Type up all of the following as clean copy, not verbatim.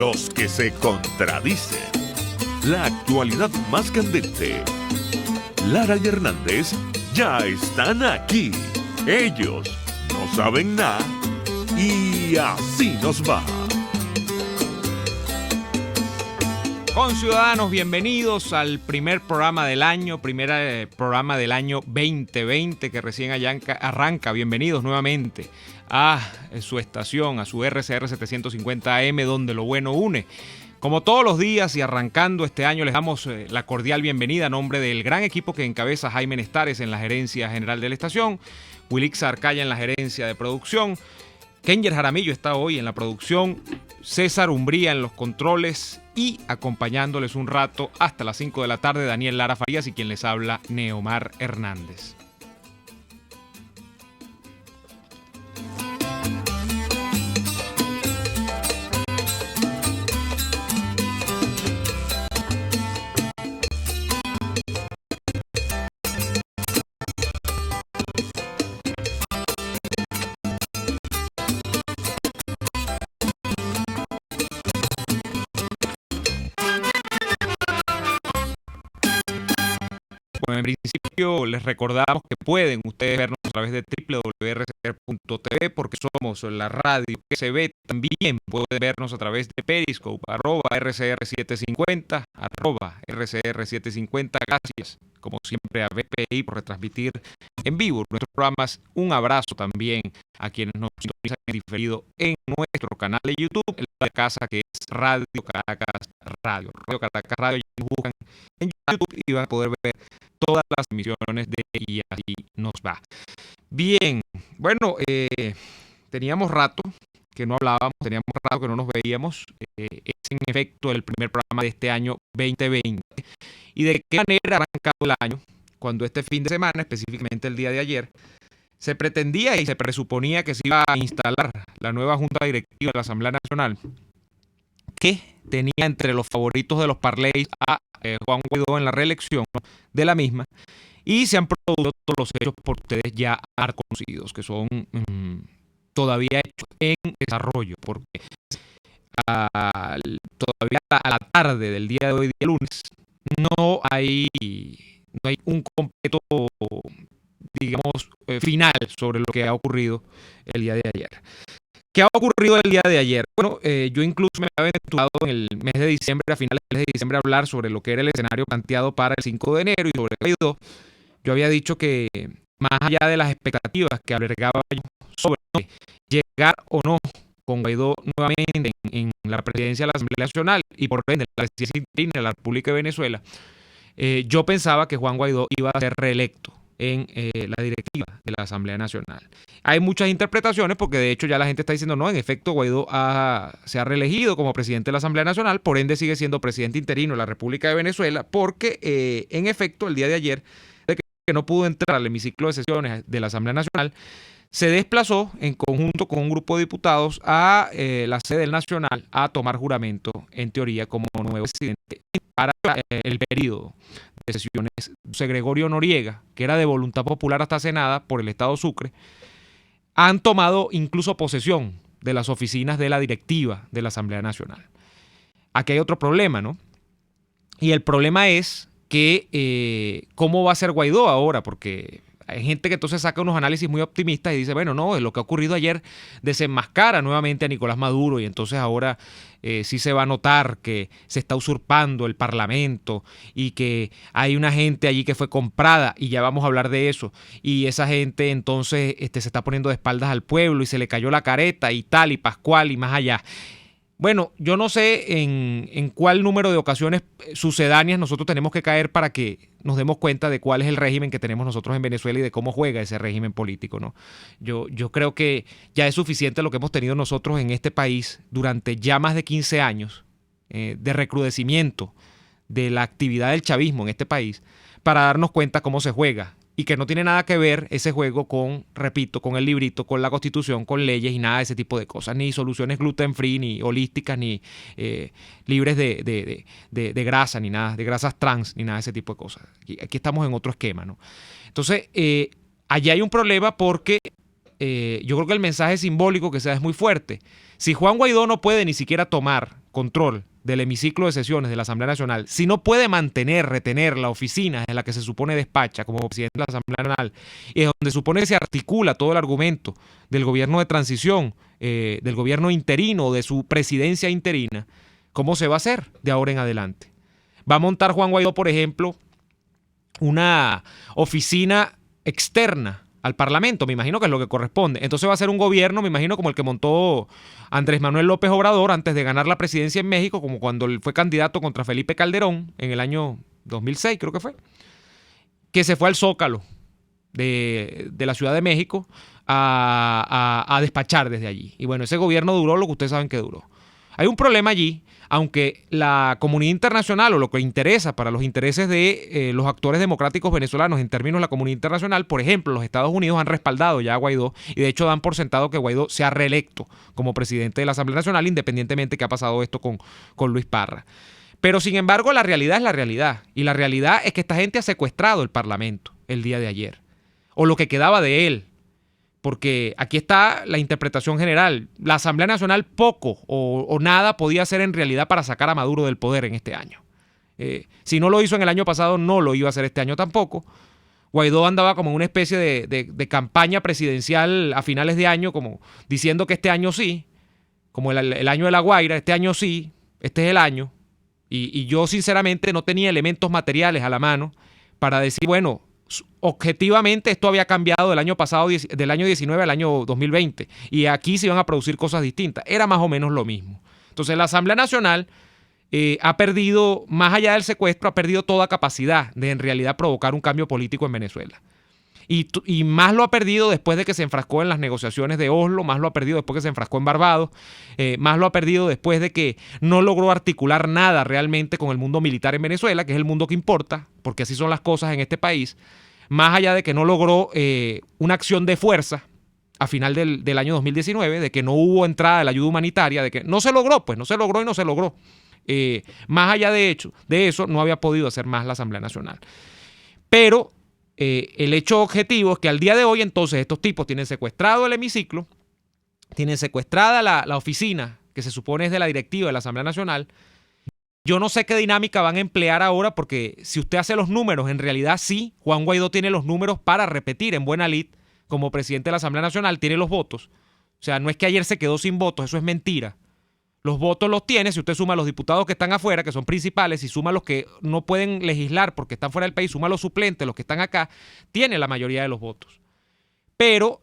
Los que se contradicen. La actualidad más candente. Lara y Hernández ya están aquí. Ellos no saben nada y así nos va. Conciudadanos, bienvenidos al primer programa del año, programa del año 2020 que recién arranca. Bienvenidos nuevamente a su estación, a su RCR 750 AM, donde lo bueno une. Como todos los días y arrancando este año, les damos la cordial bienvenida a nombre del gran equipo que encabeza Jaime Nestares en la gerencia general de la estación, Wilix Arcaya en la gerencia de producción, Kenger Jaramillo está hoy en la producción, César Umbría en los controles y acompañándoles un rato hasta las 5 de la tarde, Daniel Lara Farías y quien les habla, Neomar Hernández. Bueno, en principio les recordamos que pueden ustedes vernos a través de www.rcr.tv porque somos la radio que se ve. También pueden vernos a través de Periscope, @RCR750, @RCR750. Gracias, como siempre, a BPI por retransmitir en vivo nuestros programas. Un abrazo también a quienes nos sintonizan en diferido en nuestro canal de YouTube, en la casa que es Radio Caracas Radio. Radio Caracas Radio, y buscan en YouTube y van a poder ver todas las emisiones de Y Así Nos Va. Bien, bueno, teníamos rato que no hablábamos, teníamos rato que no nos veíamos. Es en efecto el primer programa de este año 2020. ¿Y de qué manera ha arrancado el año? Cuando este fin de semana, específicamente el día de ayer, se pretendía y se presuponía que se iba a instalar la nueva Junta Directiva de la Asamblea Nacional, que tenía entre los favoritos de los parlays a Juan Guaidó en la reelección de la misma, y se han producido todos los hechos por ustedes ya conocidos, que son todavía hechos en desarrollo, porque todavía a la tarde del día de hoy, día lunes, no hay un completo, digamos, final sobre lo que ha ocurrido el día de ayer. ¿Qué ha ocurrido el día de ayer? Bueno, yo incluso me había aventurado en el mes de diciembre, a finales del mes de diciembre, a hablar sobre lo que era el escenario planteado para el 5 de enero y sobre Guaidó. Yo había dicho que más allá de las expectativas que albergaba yo sobre llegar o no con Guaidó nuevamente en la presidencia de la Asamblea Nacional y por ende la presidencia interina de la República de Venezuela, yo pensaba que Juan Guaidó iba a ser reelecto en la directiva de la Asamblea Nacional. Hay muchas interpretaciones porque de hecho ya la gente está diciendo no, en efecto Guaidó se ha reelegido como presidente de la Asamblea Nacional, por ende sigue siendo presidente interino de la República de Venezuela porque en efecto el día de ayer, de que no pudo entrar al hemiciclo de sesiones de la Asamblea Nacional, se desplazó en conjunto con un grupo de diputados a la sede del Nacional a tomar juramento, en teoría, como nuevo presidente para el periodo de sesiones. José Gregorio Noriega, que era de voluntad popular hasta Senada por el Estado Sucre, han tomado incluso posesión de las oficinas de la directiva de la Asamblea Nacional. Aquí hay otro problema, ¿no? Y el problema es que ¿cómo va a ser Guaidó ahora? Porque hay gente que entonces saca unos análisis muy optimistas y dice, bueno, no, lo que ha ocurrido ayer desenmascara nuevamente a Nicolás Maduro y entonces ahora sí se va a notar que se está usurpando el Parlamento y que hay una gente allí que fue comprada y ya vamos a hablar de eso y esa gente entonces se está poniendo de espaldas al pueblo y se le cayó la careta y tal y pascual y más allá. Bueno, yo no sé en cuál número de ocasiones sucedáneas nosotros tenemos que caer para que nos demos cuenta de cuál es el régimen que tenemos nosotros en Venezuela y de cómo juega ese régimen político, ¿no? Yo creo que ya es suficiente lo que hemos tenido nosotros en este país durante ya más de 15 años de recrudecimiento de la actividad del chavismo en este país para darnos cuenta cómo se juega. Y que no tiene nada que ver ese juego con, repito, con el librito, con la Constitución, con leyes y nada de ese tipo de cosas. Ni soluciones gluten free, ni holísticas, ni libres de grasa, ni nada, de grasas trans, ni nada de ese tipo de cosas. Aquí estamos en otro esquema, ¿no? Entonces, allí hay un problema porque yo creo que el mensaje simbólico que se da es muy fuerte. Si Juan Guaidó no puede ni siquiera tomar control del hemiciclo de sesiones de la Asamblea Nacional, si no puede retener la oficina en la que se supone despacha como presidente de la Asamblea Nacional, y es donde supone que se articula todo el argumento del gobierno de transición, del gobierno interino, de su presidencia interina, ¿cómo se va a hacer de ahora en adelante? Va a montar Juan Guaidó, por ejemplo, una oficina externa al Parlamento, me imagino que es lo que corresponde. Entonces va a ser un gobierno, me imagino, como el que montó Andrés Manuel López Obrador antes de ganar la presidencia en México, como cuando él fue candidato contra Felipe Calderón en el año 2006, creo que fue, que se fue al Zócalo de la Ciudad de México a despachar desde allí. Y bueno, ese gobierno duró lo que ustedes saben que duró. Hay un problema allí, aunque la comunidad internacional, o lo que interesa para los intereses de los actores democráticos venezolanos en términos de la comunidad internacional, por ejemplo, los Estados Unidos han respaldado ya a Guaidó, y de hecho dan por sentado que Guaidó sea reelecto como presidente de la Asamblea Nacional, independientemente que ha pasado esto con Luis Parra. Pero sin embargo, la realidad es la realidad, y la realidad es que esta gente ha secuestrado el Parlamento el día de ayer, o lo que quedaba de él. Porque aquí está la interpretación general. La Asamblea Nacional poco o nada podía hacer en realidad para sacar a Maduro del poder en este año. Si no lo hizo en el año pasado, no lo iba a hacer este año tampoco. Guaidó andaba como en una especie de campaña presidencial a finales de año, como diciendo que este año sí, como el año de La Guaira, este año sí, este es el año. Y yo sinceramente no tenía elementos materiales a la mano para decir, bueno, objetivamente esto había cambiado del año pasado, del año 19 al año 2020, y aquí se iban a producir cosas distintas. Era más o menos lo mismo. Entonces la Asamblea Nacional ha perdido, más allá del secuestro, ha perdido toda capacidad de en realidad provocar un cambio político en Venezuela. Y más lo ha perdido después de que se enfrascó en las negociaciones de Oslo, más lo ha perdido después que se enfrascó en Barbados, más lo ha perdido después de que no logró articular nada realmente con el mundo militar en Venezuela, que es el mundo que importa, porque así son las cosas en este país, más allá de que no logró una acción de fuerza a final del año 2019, de que no hubo entrada de la ayuda humanitaria, de que no se logró, pues no se logró y no se logró. Más allá de eso, no había podido hacer más la Asamblea Nacional. Pero el hecho objetivo es que al día de hoy, entonces, estos tipos tienen secuestrado el hemiciclo, tienen secuestrada la oficina, que se supone es de la directiva de la Asamblea Nacional. Yo no sé qué dinámica van a emplear ahora, porque si usted hace los números, en realidad sí, Juan Guaidó tiene los números para repetir en buena lid como presidente de la Asamblea Nacional, tiene los votos. O sea, no es que ayer se quedó sin votos, eso es mentira. Los votos los tiene, si usted suma a los diputados que están afuera, que son principales, y suma a los que no pueden legislar porque están fuera del país, suma a los suplentes, los que están acá, tiene la mayoría de los votos. Pero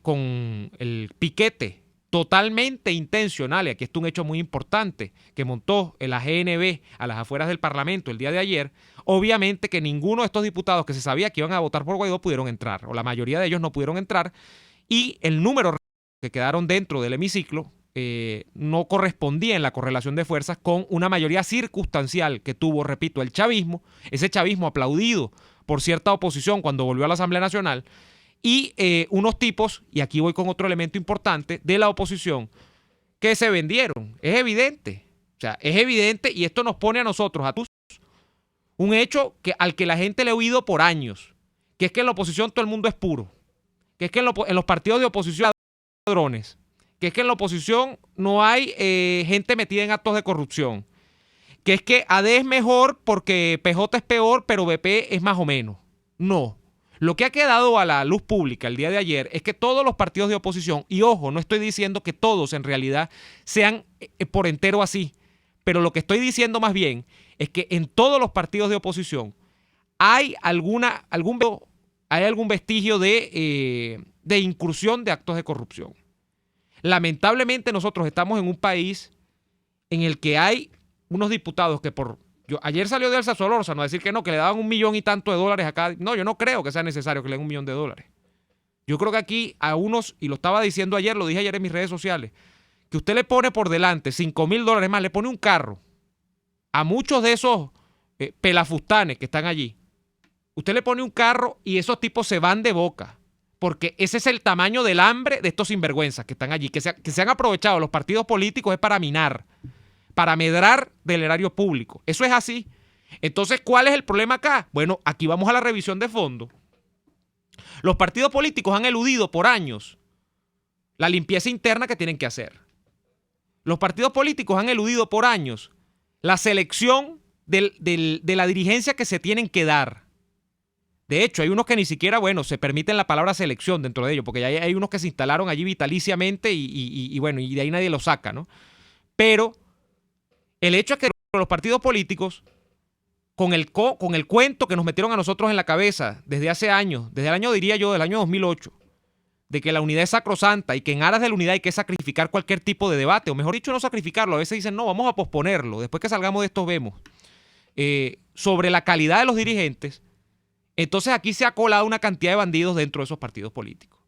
con el piquete totalmente intencional, y aquí está un hecho muy importante, que montó la GNB a las afueras del Parlamento el día de ayer, obviamente que ninguno de estos diputados que se sabía que iban a votar por Guaidó pudieron entrar, o la mayoría de ellos no pudieron entrar, y el número que quedaron dentro del hemiciclo no correspondía en la correlación de fuerzas con una mayoría circunstancial que tuvo, repito, el chavismo, ese chavismo aplaudido por cierta oposición cuando volvió a la Asamblea Nacional, y unos tipos, y aquí voy con otro elemento importante, de la oposición, que se vendieron. Es evidente, o sea, es evidente, y esto nos pone a nosotros, a todos, un hecho al que la gente le ha oído por años, que es que en la oposición todo el mundo es puro, que es que en los partidos de oposición hay ladrones, que es que en la oposición no hay gente metida en actos de corrupción, que es que AD es mejor porque PJ es peor, pero BP es más o menos. No. Lo que ha quedado a la luz pública el día de ayer es que todos los partidos de oposición, y ojo, no estoy diciendo que todos en realidad sean por entero así, pero lo que estoy diciendo más bien es que en todos los partidos de oposición hay algún vestigio de incursión de actos de corrupción. Lamentablemente nosotros estamos en un país en el que hay unos diputados que ayer salió de Elsa Solórzano a decir que no, que le daban $1 millón y tanto de dólares acá. No, yo no creo que sea necesario que le den $1 millón de dólares. Yo creo que aquí a unos, y lo estaba diciendo ayer, lo dije ayer en mis redes sociales, que usted le pone por delante $5,000 más, le pone un carro a muchos de esos pelafustanes que están allí. Usted le pone un carro y esos tipos se van de boca. Porque ese es el tamaño del hambre de estos sinvergüenzas que están allí, que se han aprovechado los partidos políticos es para minar, para medrar del erario público. Eso es así. Entonces, ¿cuál es el problema acá? Bueno, aquí vamos a la revisión de fondo. Los partidos políticos han eludido por años la limpieza interna que tienen que hacer. Los partidos políticos han eludido por años la selección de la dirigencia que se tienen que dar. De hecho, hay unos que ni siquiera, se permiten la palabra selección dentro de ellos, porque ya hay unos que se instalaron allí vitaliciamente y de ahí nadie los saca, ¿no? Pero el hecho es que los partidos políticos, con el cuento que nos metieron a nosotros en la cabeza desde hace años, desde el año, diría yo, del año 2008, de que la unidad es sacrosanta y que en aras de la unidad hay que sacrificar cualquier tipo de debate, o mejor dicho, no sacrificarlo. A veces dicen, no, vamos a posponerlo, después que salgamos de esto vemos. Sobre la calidad de los dirigentes, entonces aquí se ha colado una cantidad de bandidos dentro de esos partidos políticos.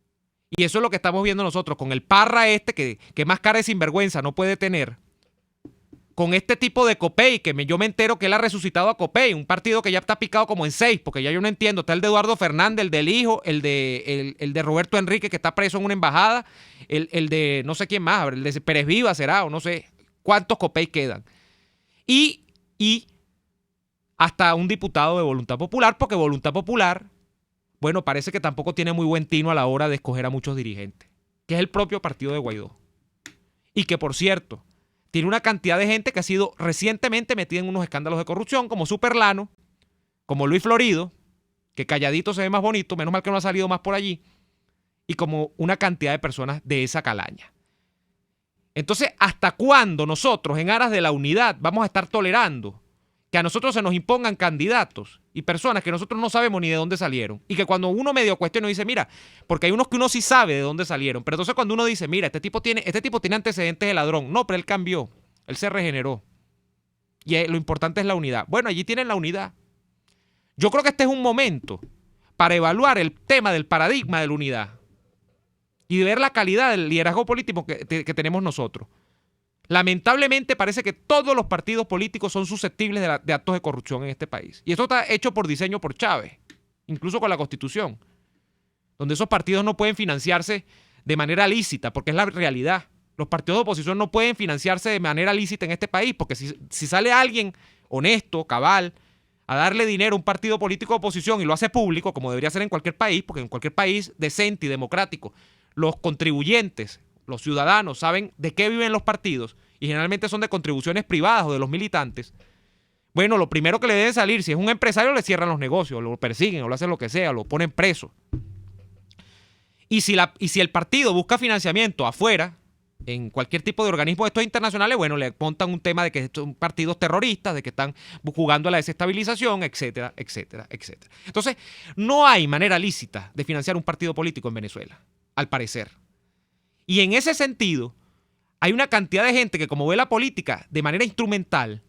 Y eso es lo que estamos viendo nosotros, con el Parra que más cara de sinvergüenza no puede tener, con este tipo de Copey, yo me entero que él ha resucitado a Copey, un partido que ya está picado como en 6, porque ya yo no entiendo. Está el de Eduardo Fernández, el del hijo, el de Roberto Enrique, que está preso en una embajada, el de no sé quién más, el de Pérez Viva será, o no sé cuántos Copey quedan. Y hasta un diputado de Voluntad Popular, porque Voluntad Popular, parece que tampoco tiene muy buen tino a la hora de escoger a muchos dirigentes, que es el propio partido de Guaidó. Y que, por cierto, tiene una cantidad de gente que ha sido recientemente metida en unos escándalos de corrupción, como Superlano, como Luis Florido, que calladito se ve más bonito, menos mal que no ha salido más por allí, y como una cantidad de personas de esa calaña. Entonces, ¿hasta cuándo nosotros, en aras de la unidad, vamos a estar tolerando que a nosotros se nos impongan candidatos y personas que nosotros no sabemos ni de dónde salieron? Y que cuando uno medio cuestiona dice, mira, porque hay unos que uno sí sabe de dónde salieron, pero entonces cuando uno dice, mira, este tipo tiene antecedentes de ladrón. No, pero él cambió, él se regeneró. Y lo importante es la unidad. Bueno, allí tienen la unidad. Yo creo que este es un momento para evaluar el tema del paradigma de la unidad y de ver la calidad del liderazgo político que tenemos nosotros. Lamentablemente parece que todos los partidos políticos son susceptibles de actos de corrupción en este país. Y eso está hecho por diseño por Chávez, incluso con la Constitución, donde esos partidos no pueden financiarse de manera lícita, porque es la realidad. Los partidos de oposición no pueden financiarse de manera lícita en este país, porque si sale alguien honesto, cabal, a darle dinero a un partido político de oposición y lo hace público, como debería ser en cualquier país, porque en cualquier país decente y democrático, los contribuyentes, los ciudadanos saben de qué viven los partidos y generalmente son de contribuciones privadas o de los militantes. Bueno, lo primero que le debe salir, si es un empresario, le cierran los negocios, lo persiguen o lo hacen lo que sea, lo ponen preso. Y si el partido busca financiamiento afuera, en cualquier tipo de organismo de estos internacionales, le montan un tema de que son partidos terroristas, de que están jugando a la desestabilización, etcétera, etcétera, etcétera. Entonces, no hay manera lícita de financiar un partido político en Venezuela, al parecer. Y en ese sentido, hay una cantidad de gente que como ve la política de manera instrumental,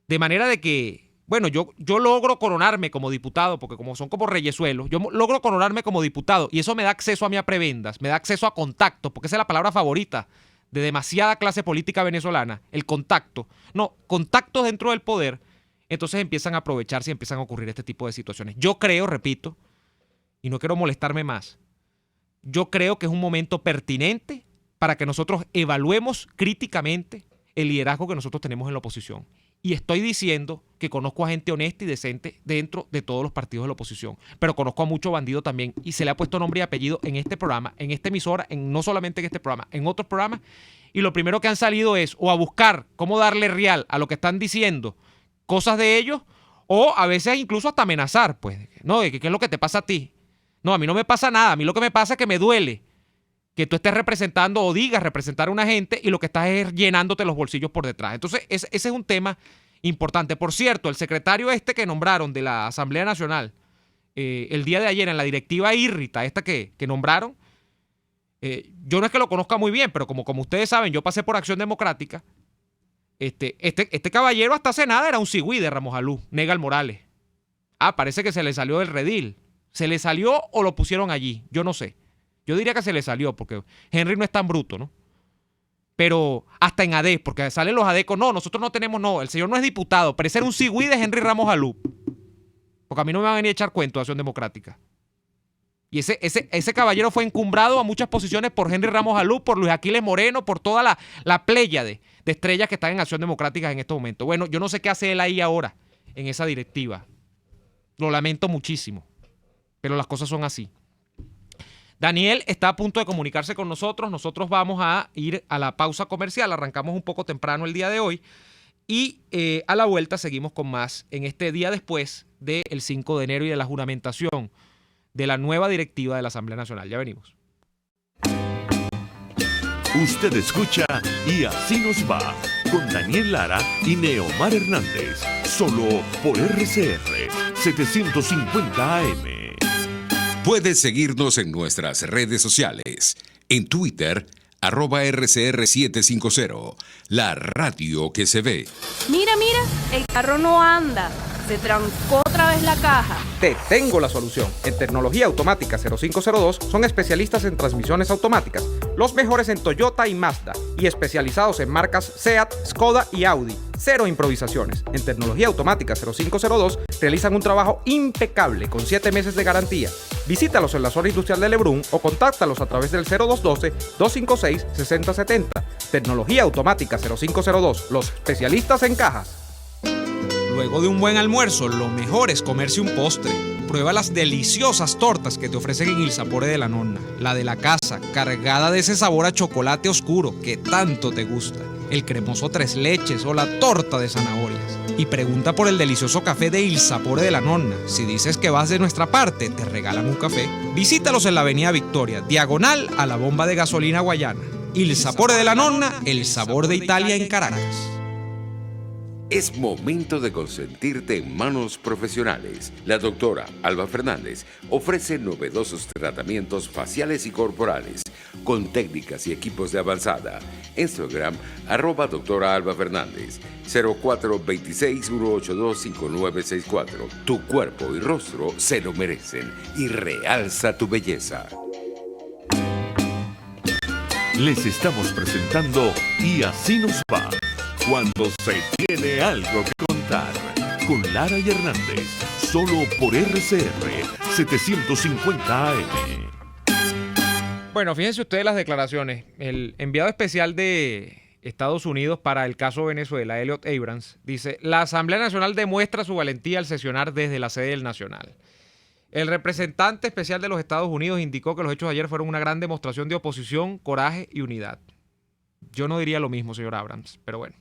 de manera de que, yo logro coronarme como diputado, porque como son como reyesuelos, yo logro coronarme como diputado y eso me da acceso a mí a prebendas, me da acceso a contactos, porque esa es la palabra favorita de demasiada clase política venezolana, el contacto. No, contactos dentro del poder, entonces empiezan a aprovecharse y empiezan a ocurrir este tipo de situaciones. Yo creo, repito, y no quiero molestarme más, yo creo que es un momento pertinente para que nosotros evaluemos críticamente el liderazgo que nosotros tenemos en la oposición. Y estoy diciendo que conozco a gente honesta y decente dentro de todos los partidos de la oposición, pero conozco a mucho bandido también y se le ha puesto nombre y apellido en este programa, en esta emisora, no solamente en este programa, en otros programas, y lo primero que han salido es o a buscar cómo darle real a lo que están diciendo, cosas de ellos, o a veces incluso hasta amenazar, pues, no, ¿qué es lo que te pasa a ti? No, a mí no me pasa nada, a mí lo que me pasa es que me duele que tú estés representando o digas representar a una gente y lo que estás es llenándote los bolsillos por detrás. Entonces, ese es un tema importante. Por cierto, el secretario que nombraron de la Asamblea Nacional el día de ayer en la directiva Írrita, que nombraron, yo no es que lo conozca muy bien, pero como ustedes saben, yo pasé por Acción Democrática. Este caballero hasta hace nada era un cigüí de Ramos Alú, Negal Morales. Parece que se le salió del redil. ¿Se le salió o lo pusieron allí? Yo no sé. Yo diría que se le salió porque Henry no es tan bruto, ¿no? Pero hasta en ADEC, porque salen los ADECos, no, nosotros no tenemos, no, el señor no es diputado, pero ese era un cigüí de Henry Ramos Alú. Porque a mí no me van a venir a echar cuento de Acción Democrática. Y ese caballero fue encumbrado a muchas posiciones por Henry Ramos Alú, por Luis Aquiles Moreno, por toda la pléyade de estrellas que están en Acción Democrática en estos momentos. Bueno, yo no sé qué hace él ahí ahora, en esa directiva. Lo lamento muchísimo, pero las cosas son así. Daniel está a punto de comunicarse con nosotros. Nosotros vamos a ir a la pausa comercial. Arrancamos un poco temprano el día de hoy. Y a la vuelta seguimos con más en este día después del 5 de enero y de la juramentación de la nueva directiva de la Asamblea Nacional. Ya venimos. Usted escucha Y Así Nos Va con Daniel Lara y Neomar Hernández. Solo por RCR 750 AM. Puedes seguirnos en nuestras redes sociales. En Twitter, @RCR750. La radio que se ve. Mira, el carro no anda. Se trancó otra vez la caja. Te tengo la solución. En Tecnología Automática 0502 son especialistas en transmisiones automáticas, los mejores en Toyota y Mazda, y especializados en marcas Seat, Skoda y Audi. Cero improvisaciones. En Tecnología Automática 0502 realizan un trabajo impecable con 7 meses de garantía. Visítalos en la zona industrial de Lebrún o contáctalos a través del 0212-256-6070. Tecnología Automática 0502, los especialistas en cajas. Luego de un buen almuerzo, lo mejor es comerse un postre. Prueba las deliciosas tortas que te ofrecen en Il Sapore de la Nonna. La de la casa, cargada de ese sabor a chocolate oscuro que tanto te gusta. El cremoso tres leches o la torta de zanahorias. Y pregunta por el delicioso café de Il Sapore de la Nonna. Si dices que vas de nuestra parte, te regalan un café. Visítalos en la Avenida Victoria, diagonal a la bomba de gasolina Guayana. Il Sapore de la Nonna, el sabor de Italia en Caracas. Es momento de consentirte en manos profesionales. La doctora Alba Fernández ofrece novedosos tratamientos faciales y corporales con técnicas y equipos de avanzada. Instagram, @doctora Alba Fernández, 0426-182-5964. Tu cuerpo y rostro se lo merecen y realza tu belleza. Les estamos presentando Y Así Nos Va, cuando se tiene algo que contar, con Lara y Hernández, solo por RCR 750 AM. Bueno, fíjense ustedes las declaraciones. El enviado especial de Estados Unidos para el caso Venezuela, Elliot Abrams, dice: la Asamblea Nacional demuestra su valentía al sesionar desde la sede del Nacional. El representante especial de los Estados Unidos indicó que los hechos de ayer fueron una gran demostración de oposición, coraje y unidad. Yo no diría lo mismo, señor Abrams, pero bueno.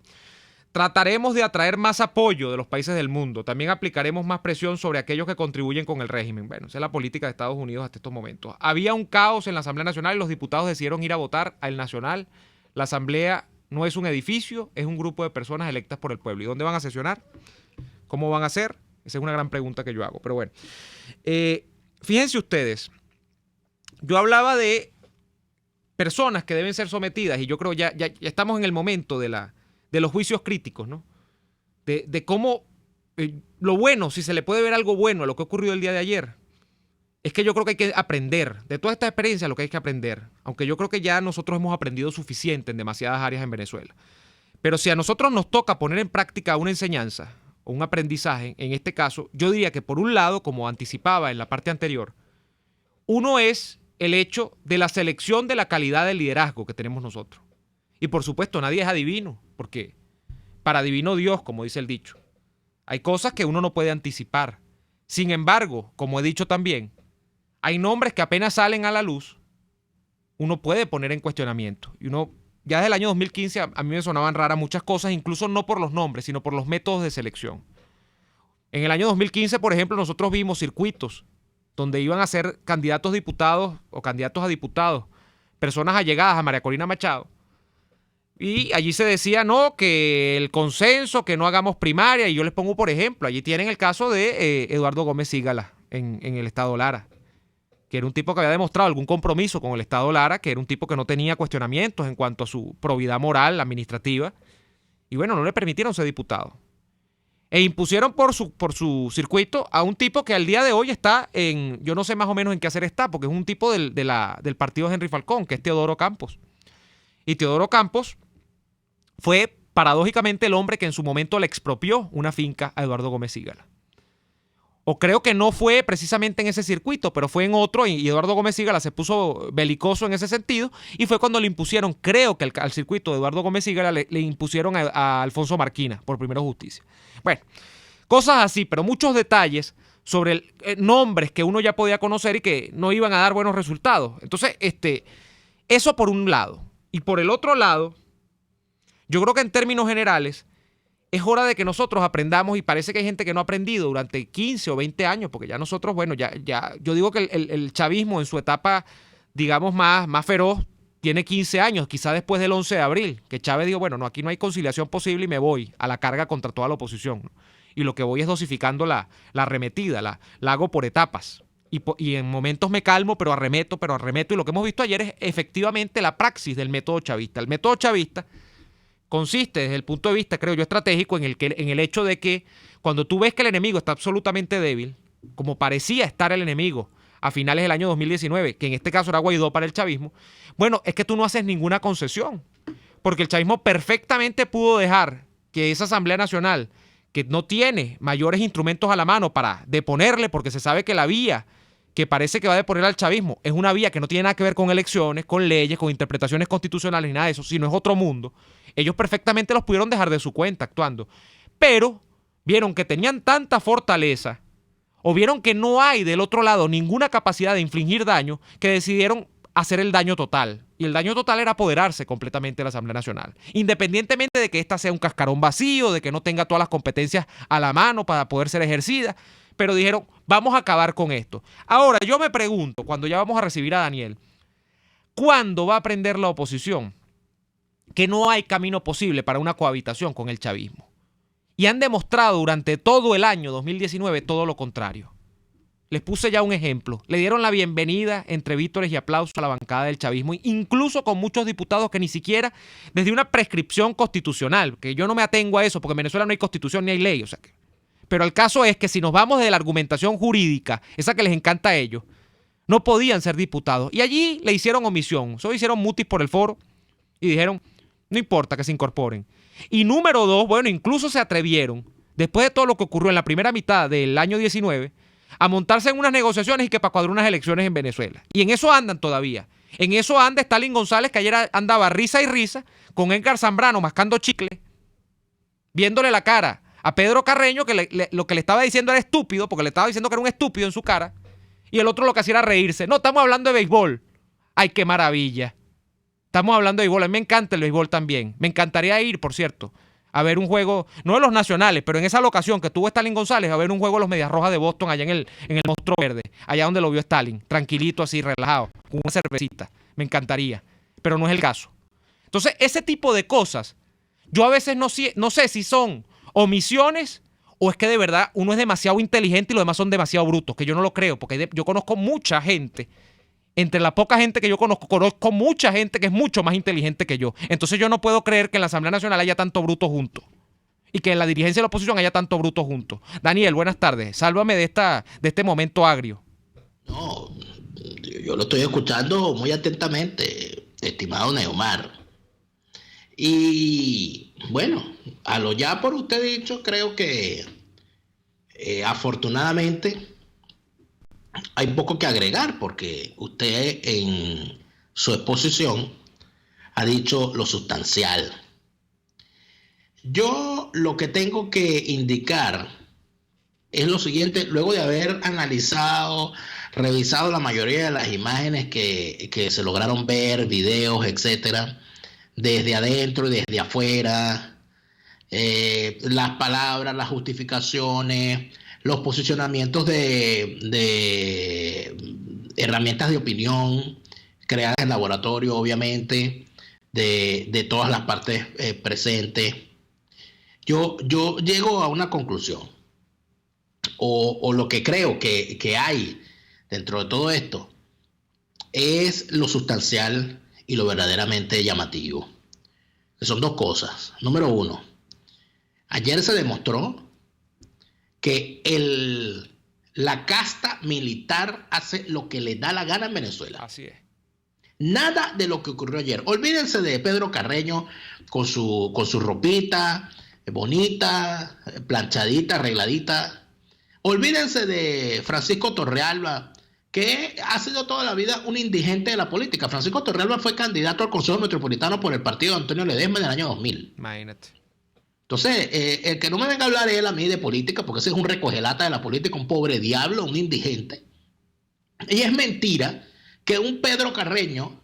Trataremos de atraer más apoyo de los países del mundo. También aplicaremos más presión sobre aquellos que contribuyen con el régimen. Bueno, esa es la política de Estados Unidos hasta estos momentos. Había un caos en la Asamblea Nacional y los diputados decidieron ir a votar al Nacional. La Asamblea no es un edificio, es un grupo de personas electas por el pueblo. ¿Y dónde van a sesionar? ¿Cómo van a hacer? Esa es una gran pregunta que yo hago. Pero bueno, fíjense ustedes, yo hablaba de personas que deben ser sometidas y yo creo ya estamos en el momento de los juicios críticos, ¿no? De cómo lo bueno, si se le puede ver algo bueno a lo que ha ocurrido el día de ayer, es que yo creo que hay que aprender. De toda esta experiencia lo que hay que aprender, aunque yo creo que ya nosotros hemos aprendido suficiente en demasiadas áreas en Venezuela. Pero si a nosotros nos toca poner en práctica una enseñanza o un aprendizaje, en este caso, yo diría que por un lado, como anticipaba en la parte anterior, uno es el hecho de la selección de la calidad del liderazgo que tenemos nosotros. Y por supuesto, nadie es adivino, porque para adivino Dios, como dice el dicho. Hay cosas que uno no puede anticipar. Sin embargo, como he dicho también, hay nombres que apenas salen a la luz, uno puede poner en cuestionamiento. Y uno, ya desde el año 2015, a mí me sonaban raras muchas cosas, incluso no por los nombres, sino por los métodos de selección. En el año 2015, por ejemplo, nosotros vimos circuitos donde iban a ser candidatos diputados o candidatos a diputados, personas allegadas a María Corina Machado. Y allí se decía, no, que el consenso, que no hagamos primaria. Y yo les pongo, por ejemplo, allí tienen el caso de Eduardo Gómez Sigala en el Estado Lara, que era un tipo que había demostrado algún compromiso con el Estado Lara, que era un tipo que no tenía cuestionamientos en cuanto a su probidad moral, administrativa. Y bueno, no le permitieron ser diputado. E impusieron por su circuito a un tipo que al día de hoy está en, yo no sé más o menos en qué hacer está, porque es un tipo del partido de Henry Falcón, que es Teodoro Campos. Y Teodoro Campos fue paradójicamente el hombre que en su momento le expropió una finca a Eduardo Gómez Sigala. O creo que no fue precisamente en ese circuito, pero fue en otro, y Eduardo Gómez Sigala se puso belicoso en ese sentido, y fue cuando le impusieron, creo que al circuito de Eduardo Gómez Sigala le impusieron a Alfonso Marquina por Primero Justicia. Bueno, cosas así, pero muchos detalles sobre nombres que uno ya podía conocer y que no iban a dar buenos resultados. Entonces, eso por un lado. Y por el otro lado, yo creo que en términos generales, es hora de que nosotros aprendamos, y parece que hay gente que no ha aprendido durante 15 o 20 años, porque ya nosotros, bueno, ya yo digo que el chavismo en su etapa, digamos, más feroz, tiene 15 años, quizá después del 11 de abril, que Chávez dijo, bueno, no, aquí no hay conciliación posible y me voy a la carga contra toda la oposición, ¿no? Y lo que voy es dosificando la arremetida, la hago por etapas. Y en momentos me calmo, pero arremeto. Y lo que hemos visto ayer es efectivamente la praxis del método chavista. El método chavista consiste, desde el punto de vista, creo yo, estratégico, en el hecho de que cuando tú ves que el enemigo está absolutamente débil, como parecía estar el enemigo a finales del año 2019, que en este caso era Guaidó para el chavismo, bueno, es que tú no haces ninguna concesión. Porque el chavismo perfectamente pudo dejar que esa Asamblea Nacional, que no tiene mayores instrumentos a la mano para deponerle, porque se sabe que la vía que parece que va a deponer al chavismo es una vía que no tiene nada que ver con elecciones, con leyes, con interpretaciones constitucionales ni nada de eso, sino es otro mundo. Ellos perfectamente los pudieron dejar de su cuenta actuando. Pero vieron que tenían tanta fortaleza, o vieron que no hay del otro lado ninguna capacidad de infligir daño, que decidieron hacer el daño total. Y el daño total era apoderarse completamente de la Asamblea Nacional. Independientemente de que ésta sea un cascarón vacío, de que no tenga todas las competencias a la mano para poder ser ejercida, pero dijeron, vamos a acabar con esto. Ahora, yo me pregunto, cuando ya vamos a recibir a Daniel, ¿cuándo va a aprender la oposición que no hay camino posible para una cohabitación con el chavismo? Y han demostrado durante todo el año 2019 todo lo contrario. Les puse ya un ejemplo. Le dieron la bienvenida entre vítores y aplausos a la bancada del chavismo, incluso con muchos diputados que ni siquiera desde una prescripción constitucional, que yo no me atengo a eso, porque en Venezuela no hay constitución ni hay ley. Pero el caso es que si nos vamos de la argumentación jurídica, esa que les encanta a ellos, no podían ser diputados. Y allí le hicieron omisión. Solo hicieron mutis por el foro y dijeron, no importa que se incorporen. Y número dos, bueno, incluso se atrevieron, después de todo lo que ocurrió en la primera mitad del año 19, a montarse en unas negociaciones y que para cuadrar unas elecciones en Venezuela. Y en eso andan todavía. En eso anda Stalin González, que ayer andaba risa y risa, con Edgar Zambrano mascando chicle, viéndole la cara a Pedro Carreño, que lo que le estaba diciendo era estúpido, porque le estaba diciendo que era un estúpido en su cara, y el otro lo que hacía era reírse. No, estamos hablando de béisbol. ¡Ay, qué maravilla! Estamos hablando de béisbol. A mí me encanta el béisbol también. Me encantaría ir, por cierto, a ver un juego, no de los nacionales, pero en esa locación que tuvo Stalin González, a ver un juego de los Medias Rojas de Boston allá en el Monstruo Verde, allá donde lo vio Stalin, tranquilito así, relajado, con una cervecita. Me encantaría, pero no es el caso. Entonces, ese tipo de cosas, yo a veces no sé si son omisiones o es que de verdad uno es demasiado inteligente y los demás son demasiado brutos, que yo no lo creo, porque yo conozco mucha gente. Entre la poca gente que yo conozco mucha gente que es mucho más inteligente que yo. Entonces yo no puedo creer que en la Asamblea Nacional haya tanto bruto juntos. Y que en la dirigencia de la oposición haya tanto bruto juntos. Daniel, buenas tardes. Sálvame de este momento agrio. No, yo lo estoy escuchando muy atentamente, estimado Neomar. Y bueno, a lo ya por usted dicho, creo que afortunadamente hay poco que agregar, porque usted en su exposición ha dicho lo sustancial. Yo lo que tengo que indicar es lo siguiente: luego de haber analizado, revisado la mayoría de las imágenes que se lograron ver, videos, etcétera, desde adentro y desde afuera, las palabras, las justificaciones, los posicionamientos de herramientas de opinión creadas en laboratorio, obviamente, de todas las partes presentes, yo llego a una conclusión, o lo que creo que hay dentro de todo esto es lo sustancial y lo verdaderamente llamativo, que son dos cosas. Número uno, ayer se demostró que la casta militar hace lo que le da la gana en Venezuela. Así es. Nada de lo que ocurrió ayer. Olvídense de Pedro Carreño con su ropita bonita, planchadita, arregladita. Olvídense de Francisco Torrealba, que ha sido toda la vida un indigente de la política. Francisco Torrealba fue candidato al Consejo Metropolitano por el partido de Antonio Ledesma en el año 2000. Imagínate. Entonces, el que no me venga a hablar él a mí de política, porque ese es un recogelata de la política, un pobre diablo, un indigente. Y es mentira que un Pedro Carreño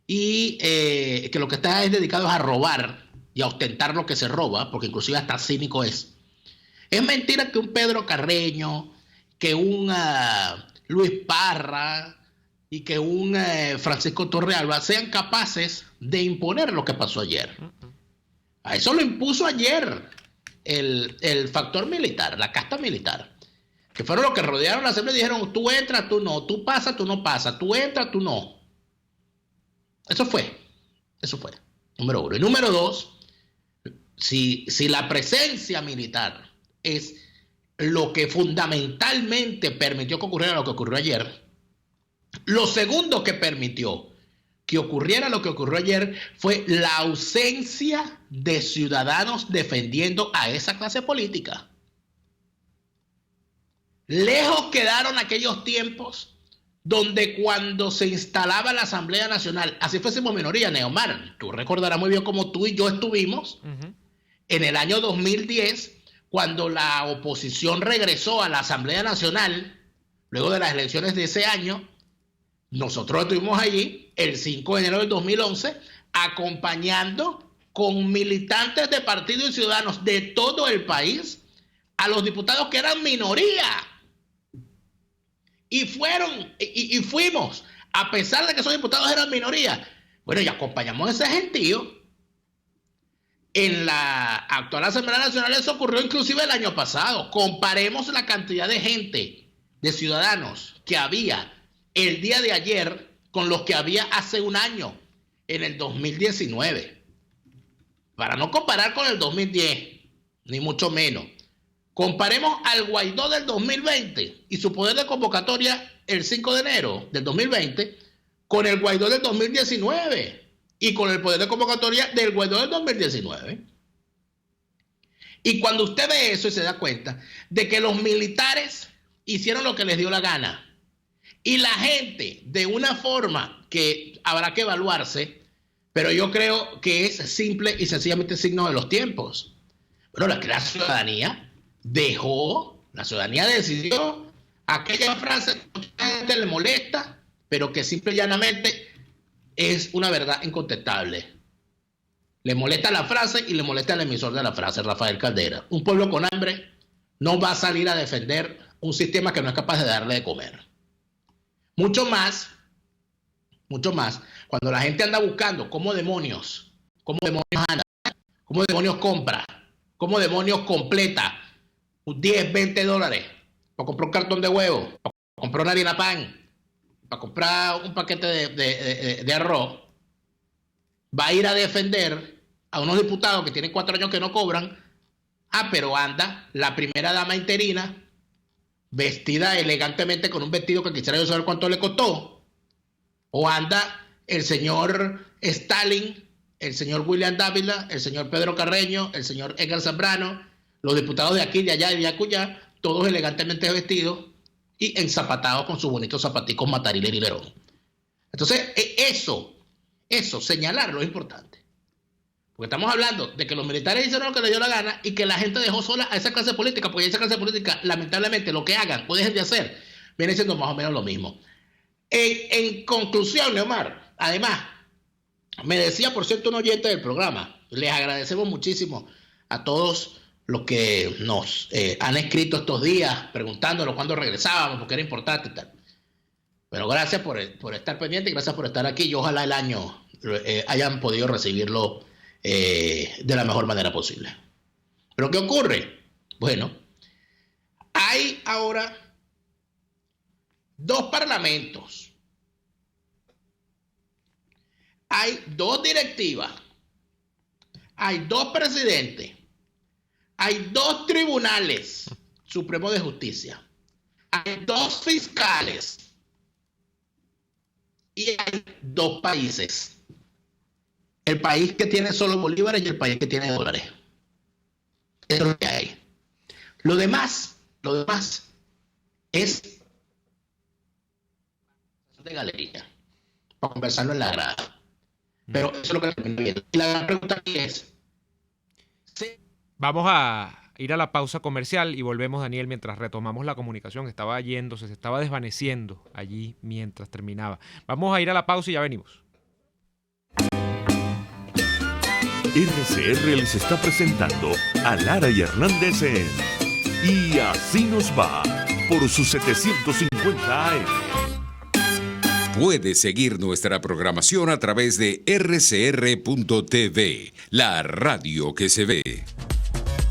y que lo que está es dedicado a robar y a ostentar lo que se roba, porque inclusive hasta cínico es. Es mentira que un Pedro Carreño, que un Luis Parra y que un Francisco Torrealba sean capaces de imponer lo que pasó ayer. A eso lo impuso ayer el factor militar, la casta militar, que fueron los que rodearon la asamblea y dijeron: tú entras, tú no, tú pasas, tú no pasas, tú entras, tú no. Eso fue, número uno. Y número dos, si la presencia militar es lo que fundamentalmente permitió que ocurriera lo que ocurrió ayer, lo segundo que permitió que ocurriera lo que ocurrió ayer fue la ausencia de ciudadanos defendiendo a esa clase política. Lejos quedaron aquellos tiempos donde cuando se instalaba la Asamblea Nacional, así fuésemos minoría, Neomar, tú recordarás muy bien cómo tú y yo estuvimos en el año 2010, cuando la oposición regresó a la Asamblea Nacional, luego de las elecciones de ese año. Nosotros estuvimos allí el 5 de enero del 2011 acompañando con militantes de partidos y ciudadanos de todo el país a los diputados que eran minoría. Y fuimos, a pesar de que esos diputados eran minoría. Bueno, y acompañamos a ese gentío. En la actual Asamblea Nacional eso ocurrió inclusive el año pasado. Comparemos la cantidad de gente, de ciudadanos que había el día de ayer con los que había hace un año, en el 2019. Para no comparar con el 2010, ni mucho menos. Comparemos al Guaidó del 2020 y su poder de convocatoria el 5 de enero del 2020 con el Guaidó del 2019 y con el poder de convocatoria del Guaidó del 2019. Y cuando usted ve eso y se da cuenta de que los militares hicieron lo que les dio la gana, y la gente, de una forma que habrá que evaluarse, pero yo creo que es simple y sencillamente signo de los tiempos. Bueno, la ciudadanía decidió aquella frase que a la gente le molesta, pero que simple y llanamente es una verdad incontestable. Le molesta la frase y le molesta el emisor de la frase, Rafael Caldera. Un pueblo con hambre no va a salir a defender un sistema que no es capaz de darle de comer. Mucho más, cuando la gente anda buscando cómo demonios anda, cómo demonios compra, cómo demonios completa $10, $20 para comprar un cartón de huevo, para comprar una harina pan, para comprar un paquete de arroz, va a ir a defender a unos diputados que tienen 4 años que no cobran. Pero anda la primera dama interina vestida elegantemente con un vestido que quisiera yo saber cuánto le costó, o anda el señor Stalin, el señor William Dávila, el señor Pedro Carreño, el señor Edgar Zambrano, los diputados de aquí, de allá y de acullá, todos elegantemente vestidos y enzapatados con sus bonitos zapaticos Matarile y Lerón. Entonces, eso, señalarlo es importante. Porque estamos hablando de que los militares hicieron lo que les dio la gana y que la gente dejó sola a esa clase política, porque esa clase política, lamentablemente, lo que hagan o dejen de hacer, viene siendo más o menos lo mismo. En conclusión, Neomar, además, me decía, por cierto, un oyente del programa, les agradecemos muchísimo a todos los que nos han escrito estos días preguntándonos cuándo regresábamos, porque era importante y tal. Pero gracias por estar pendiente y gracias por estar aquí y ojalá el año hayan podido recibirlo de la mejor manera posible. ¿Pero qué ocurre? Bueno, hay ahora 2 parlamentos, hay 2 directivas, hay 2 presidentes, hay 2 tribunales supremos de justicia, hay 2 fiscales y hay 2 países. El país que tiene solo bolívares y el país que tiene dólares. Eso es lo que hay. Lo demás es de galería, para conversarlo en la grada. Pero eso es lo que termino viendo. Y la gran pregunta aquí es, ¿se Vamos a ir a la pausa comercial y volvemos, Daniel, mientras retomamos la comunicación. Estaba yéndose, se estaba desvaneciendo allí mientras terminaba. Vamos a ir a la pausa y ya venimos. RCR les está presentando a Lara y Hernández en Y Así Nos Va por sus 750 AM. Puedes seguir nuestra programación a través de rcr.tv, la radio que se ve.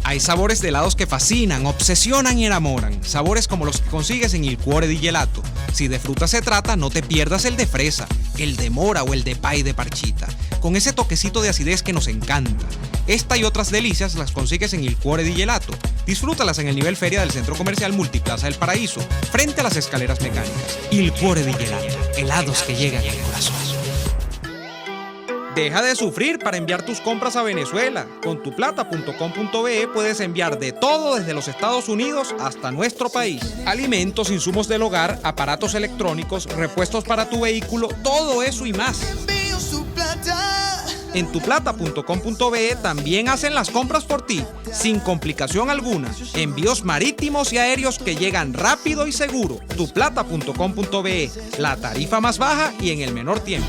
Hay sabores de helados que fascinan, obsesionan y enamoran. Sabores como los que consigues en Il Cuore di Gelato. Si de fruta se trata, no te pierdas el de fresa, el de mora o el de pay de parchita, con ese toquecito de acidez que nos encanta. Esta y otras delicias las consigues en Il Cuore di Gelato. Disfrútalas en el nivel feria del Centro Comercial Multiplaza del Paraíso, frente a las escaleras mecánicas. Il Cuore di Gelato, helados que llegan al corazón. Deja de sufrir para enviar tus compras a Venezuela. Con tuplata.com.be puedes enviar de todo desde los Estados Unidos hasta nuestro país. Alimentos, insumos del hogar, aparatos electrónicos, repuestos para tu vehículo, todo eso y más. En tuplata.com.be también hacen las compras por ti, sin complicación alguna. Envíos marítimos y aéreos que llegan rápido y seguro. Tuplata.com.be, la tarifa más baja y en el menor tiempo.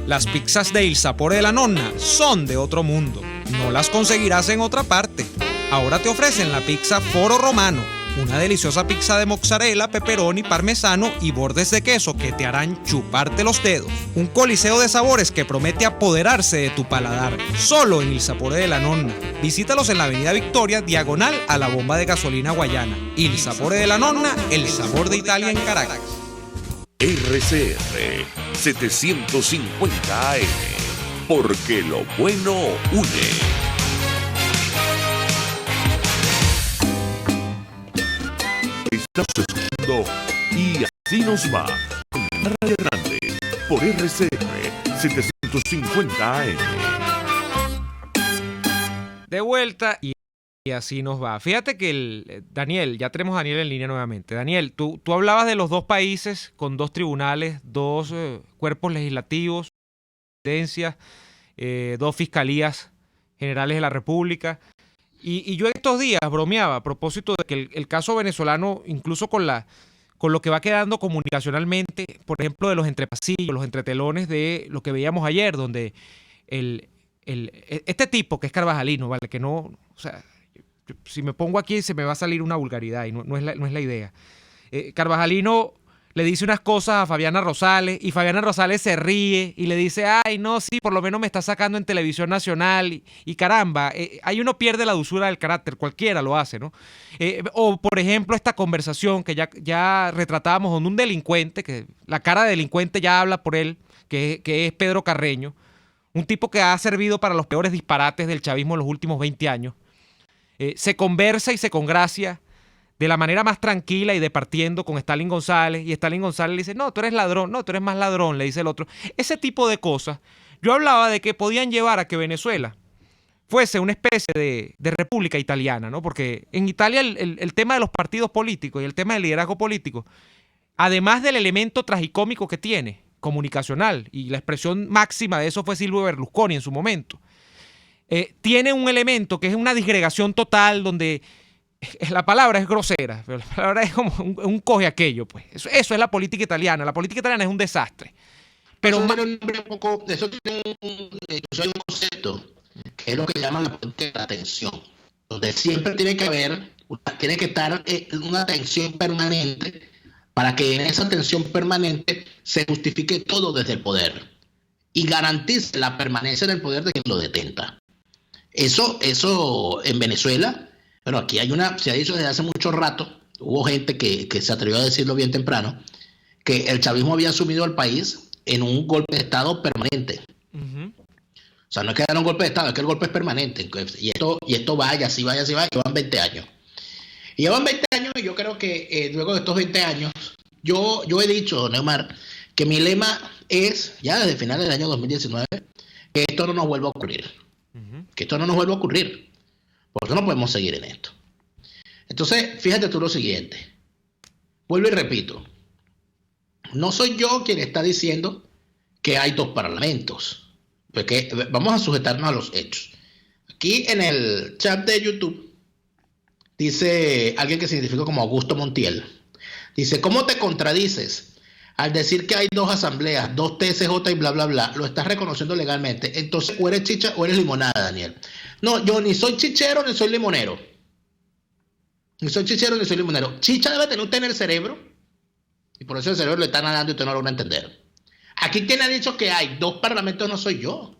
Las pizzas de Il Sapore della Nonna son de otro mundo. No las conseguirás en otra parte. Ahora te ofrecen la pizza Foro Romano, una deliciosa pizza de mozzarella, pepperoni, parmesano y bordes de queso que te harán chuparte los dedos. Un coliseo de sabores que promete apoderarse de tu paladar, solo en Il Sapore della Nonna. Visítalos en la Avenida Victoria, diagonal a la bomba de gasolina Guayana. Il Sapore della Nonna, el sabor de Italia en Caracas. RCR 750 AM, porque lo bueno une. Estamos escuchando Y Así Nos Va con Lara Hernández por RCR 750 AM. De vuelta y así nos va. Fíjate que Daniel, ya tenemos a Daniel en línea nuevamente. Daniel, tú hablabas de los dos países con dos tribunales, dos cuerpos legislativos, dos fiscalías generales de la República. Y yo estos días bromeaba a propósito de que el caso venezolano, incluso con lo que va quedando comunicacionalmente, por ejemplo, de los entrepasillos, los entretelones de lo que veíamos ayer, donde este tipo que es Carvajalino, ¿vale? Que no, o sea, si me pongo aquí se me va a salir una vulgaridad y no es la idea. Carvajalino le dice unas cosas a Fabiana Rosales y Fabiana Rosales se ríe y le dice, ay, no, sí, por lo menos me está sacando en televisión nacional y caramba, ahí uno pierde la dulzura del carácter, cualquiera lo hace, ¿no? O, por ejemplo, esta conversación que ya retratábamos con un delincuente, que la cara de delincuente ya habla por él, que es Pedro Carreño, un tipo que ha servido para los peores disparates del chavismo en los últimos 20 años. Se conversa y se congracia de la manera más tranquila y departiendo con Stalin González, y Stalin González le dice, no, tú eres ladrón, no, tú eres más ladrón, le dice el otro. Ese tipo de cosas, yo hablaba de que podían llevar a que Venezuela fuese una especie de república italiana, ¿no? Porque en Italia el tema de los partidos políticos y el tema del liderazgo político, además del elemento tragicómico que tiene, comunicacional, y la expresión máxima de eso fue Silvio Berlusconi en su momento, tiene un elemento que es una disgregación total donde la palabra es grosera, pero la palabra es como un coge aquello, pues. Eso es la política italiana. La política italiana es un desastre. Pero eso tiene un concepto que es lo que llaman la política de la atención, donde siempre tiene que estar una tensión permanente para que en esa tensión permanente se justifique todo desde el poder y garantice la permanencia en el poder de quien lo detenta. Eso en Venezuela, bueno, aquí se ha dicho desde hace mucho rato, hubo gente que se atrevió a decirlo bien temprano, que el chavismo había asumido al país en un golpe de Estado permanente. Uh-huh. O sea, no es que era un golpe de Estado, es que el golpe es permanente. Y esto vaya, así va, llevan 20 años. Y llevan 20 años y yo creo que luego de estos 20 años, yo he dicho, Neumar, que mi lema es, ya desde finales del año 2019, que esto no nos vuelva a ocurrir. Uh-huh. Que esto no nos vuelva a ocurrir. Porque no podemos seguir en esto. Entonces, fíjate tú lo siguiente. Vuelvo y repito. No soy yo quien está diciendo que hay dos parlamentos. Porque vamos a sujetarnos a los hechos. Aquí en el chat de YouTube dice alguien que se identifica como Augusto Montiel. Dice, ¿cómo te contradices al decir que hay 2 asambleas, 2 TSJ y bla, bla, bla? Lo estás reconociendo legalmente. Entonces, o eres chicha o eres limonada, Daniel. No, yo ni soy chichero ni soy limonero. Ni soy chichero ni soy limonero. Chicha debe tener usted en el cerebro. Y por eso el cerebro le está nadando y usted no lo logra entender. Aquí quien ha dicho que hay 2 parlamentos no soy yo.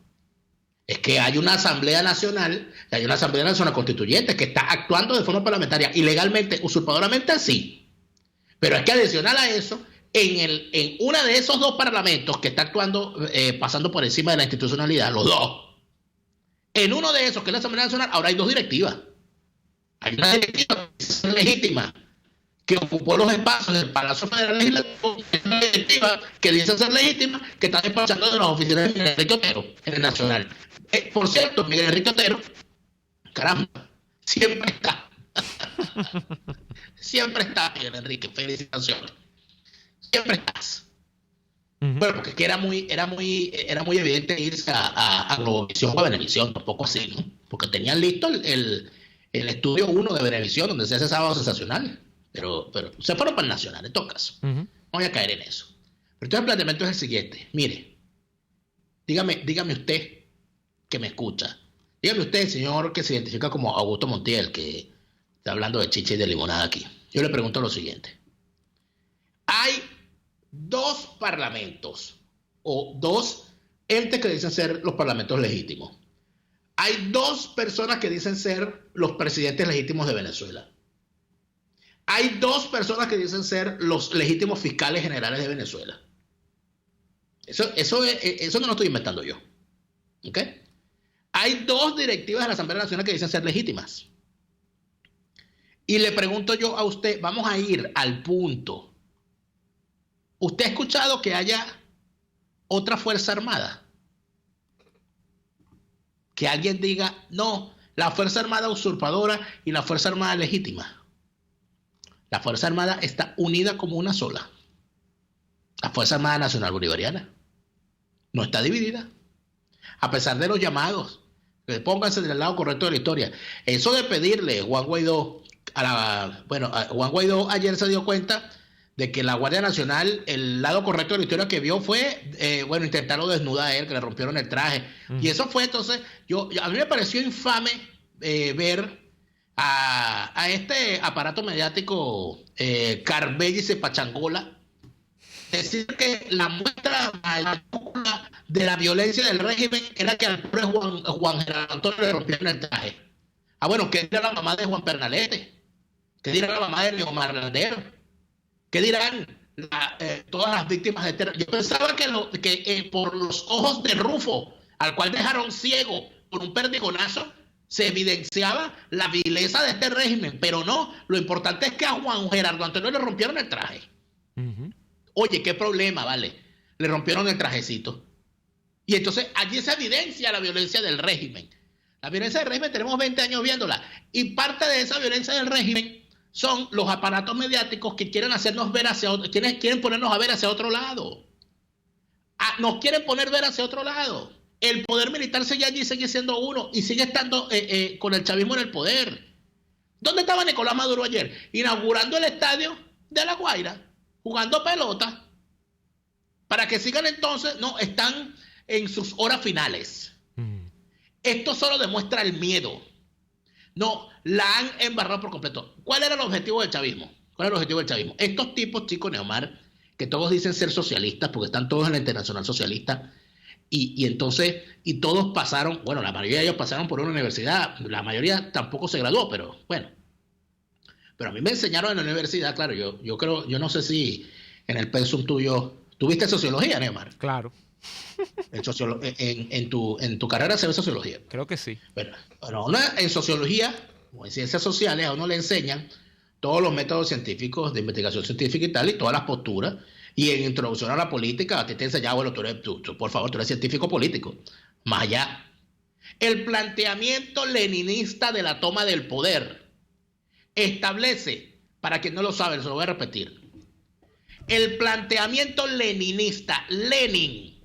Es que hay una Asamblea Nacional, hay una Asamblea Nacional Constituyente que está actuando de forma parlamentaria, ilegalmente, usurpadoramente, sí. Pero es que adicional a eso, en uno de esos 2 parlamentos que está actuando, pasando por encima de la institucionalidad, los 2, en uno de esos, que es la Asamblea Nacional, ahora hay 2 directivas. Hay una directiva legítima que ocupó los espacios del Palacio Federal Legislativo, una directiva que dice ser legítima, que está despachando de las oficinas de Miguel Enrique Otero en el Nacional. Por cierto, Miguel Enrique Otero, caramba, siempre está. Siempre está, Miguel Enrique, felicitaciones. Siempre estás. Bueno, porque es que era muy evidente irse a Globovisión o a Venevisión, tampoco así, ¿no? Porque tenían listo el estudio 1 de Venevisión, donde se hace Sábado Sensacional. Pero se fueron para el Nacional, en todo caso. No voy a caer en eso. Pero entonces el planteamiento es el siguiente. Mire, dígame usted que me escucha. Dígame usted, señor que se identifica como Augusto Montiel, que está hablando de chicha y de limonada aquí. Yo le pregunto lo siguiente. Hay 2 parlamentos o 2 entes que dicen ser los parlamentos legítimos. Hay 2 personas que dicen ser los presidentes legítimos de Venezuela. Hay 2 personas que dicen ser los legítimos fiscales generales de Venezuela. Eso no lo estoy inventando yo. ¿Ok? Hay 2 directivas de la Asamblea Nacional que dicen ser legítimas. Y le pregunto yo a usted, vamos a ir al punto. ¿Usted ha escuchado que haya otra Fuerza Armada? Que alguien diga, no, la Fuerza Armada usurpadora y la Fuerza Armada legítima. La Fuerza Armada está unida como una sola. La Fuerza Armada Nacional Bolivariana no está dividida. A pesar de los llamados, pónganse del lado correcto de la historia. Eso de pedirle Juan Guaidó, Juan Guaidó ayer se dio cuenta de que la Guardia Nacional, el lado correcto de la historia que vio fue, intentarlo desnudar a él, que le rompieron el traje. Y eso fue, entonces, a mí me pareció infame ver a este aparato mediático Carbelli Pachangola decir que la muestra de la violencia del régimen era que al pobre Juan Gerardo Antonio le rompieron el traje. Bueno, ¿qué dirá la mamá de Juan Pernalete? ¿Qué dirá la mamá de Leomar Landero? ¿Qué dirán todas las víctimas de terror? Yo pensaba que por los ojos de Rufo, al cual dejaron ciego por un perdigonazo, se evidenciaba la vileza de este régimen, pero no, lo importante es que a Juan Gerardo Antonio le rompieron el traje. Oye, qué problema, vale, le rompieron el trajecito. Y entonces allí se evidencia la violencia del régimen. La violencia del régimen tenemos 20 años viéndola, y parte de esa violencia del régimen son los aparatos mediáticos que quieren hacernos ver hacia otro, quieren ponernos a ver hacia otro lado. Nos quieren poner ver hacia otro lado. El poder militar allí sigue siendo uno y sigue estando con el chavismo en el poder. ¿Dónde estaba Nicolás Maduro ayer? Inaugurando el estadio de La Guaira, jugando pelota, para que sigan entonces, no, están en sus horas finales. Esto solo demuestra el miedo. No, la han embarrado por completo. ¿Cuál era el objetivo del chavismo? Estos tipos, chicos, Neomar, que todos dicen ser socialistas, porque están todos en la Internacional Socialista, y entonces, todos pasaron, bueno, la mayoría de ellos pasaron por una universidad, la mayoría tampoco se graduó, pero bueno. Pero a mí me enseñaron en la universidad, claro, yo creo, yo no sé si en el pensum tuyo, ¿tuviste sociología, Neomar? Claro. En tu carrera se ve sociología. Creo que sí. Bueno, en sociología o en ciencias sociales a uno le enseñan todos los métodos científicos de investigación científica y tal, y todas las posturas. Y en introducción a la política, a ti te enseñaba, bueno, por favor, tú eres científico político. Más allá. El planteamiento leninista de la toma del poder establece, para quien no lo sabe, se lo voy a repetir. El planteamiento leninista, Lenin,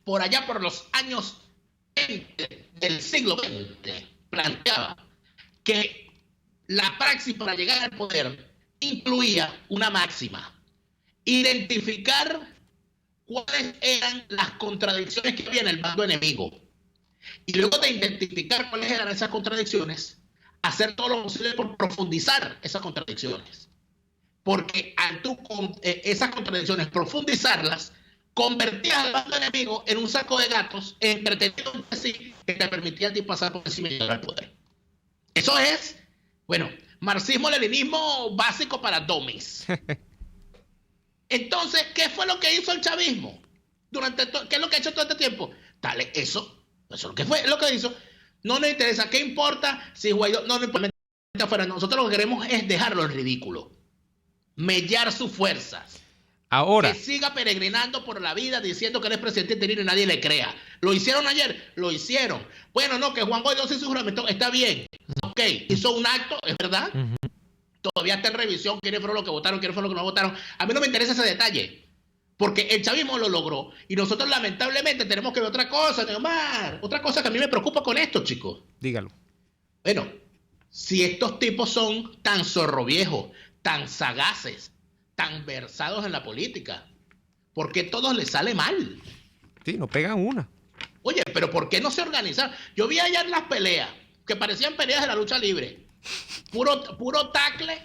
por allá por los años 20 del siglo XX, planteaba que la praxis para llegar al poder incluía una máxima: identificar cuáles eran las contradicciones que había en el bando enemigo. Y luego de identificar cuáles eran esas contradicciones, hacer todo lo posible por profundizar esas contradicciones. Porque al tú esas contradicciones profundizarlas, convertías al bando enemigo en un saco de gatos entretenido así que te permitía a ti pasar por encima y llegar al poder. Eso es, bueno, marxismo-leninismo básico para dummies. Entonces, ¿qué fue lo que hizo el chavismo? ¿Qué es lo que ha hecho todo este tiempo? Dale, eso es lo que fue, lo que hizo. No nos interesa, ¿qué importa si Guaidó? No importa fuera. Nosotros lo que queremos es dejarlo en ridículo. Mellar sus fuerzas. Ahora. Que siga peregrinando por la vida diciendo que él es presidente interino y nadie le crea. ¿Lo hicieron ayer? Lo hicieron. Bueno, no, que Juan Guaidó se hizo juramento. Está bien. Ok, hizo un acto, es verdad. Todavía está en revisión quiénes fueron los que votaron, quiénes fueron los que no votaron. A mí no me interesa ese detalle. Porque el chavismo lo logró. Y nosotros lamentablemente tenemos que ver otra cosa, Neomar. Otra cosa que a mí me preocupa con esto, chicos. Dígalo. Bueno, si estos tipos son tan zorroviejos, tan sagaces, tan versados en la política, ¿por qué todos les sale mal? Sí, no pegan una. Oye, pero ¿por qué no se organizan? Yo vi ayer las peleas, que parecían peleas de la lucha libre. Puro tackle,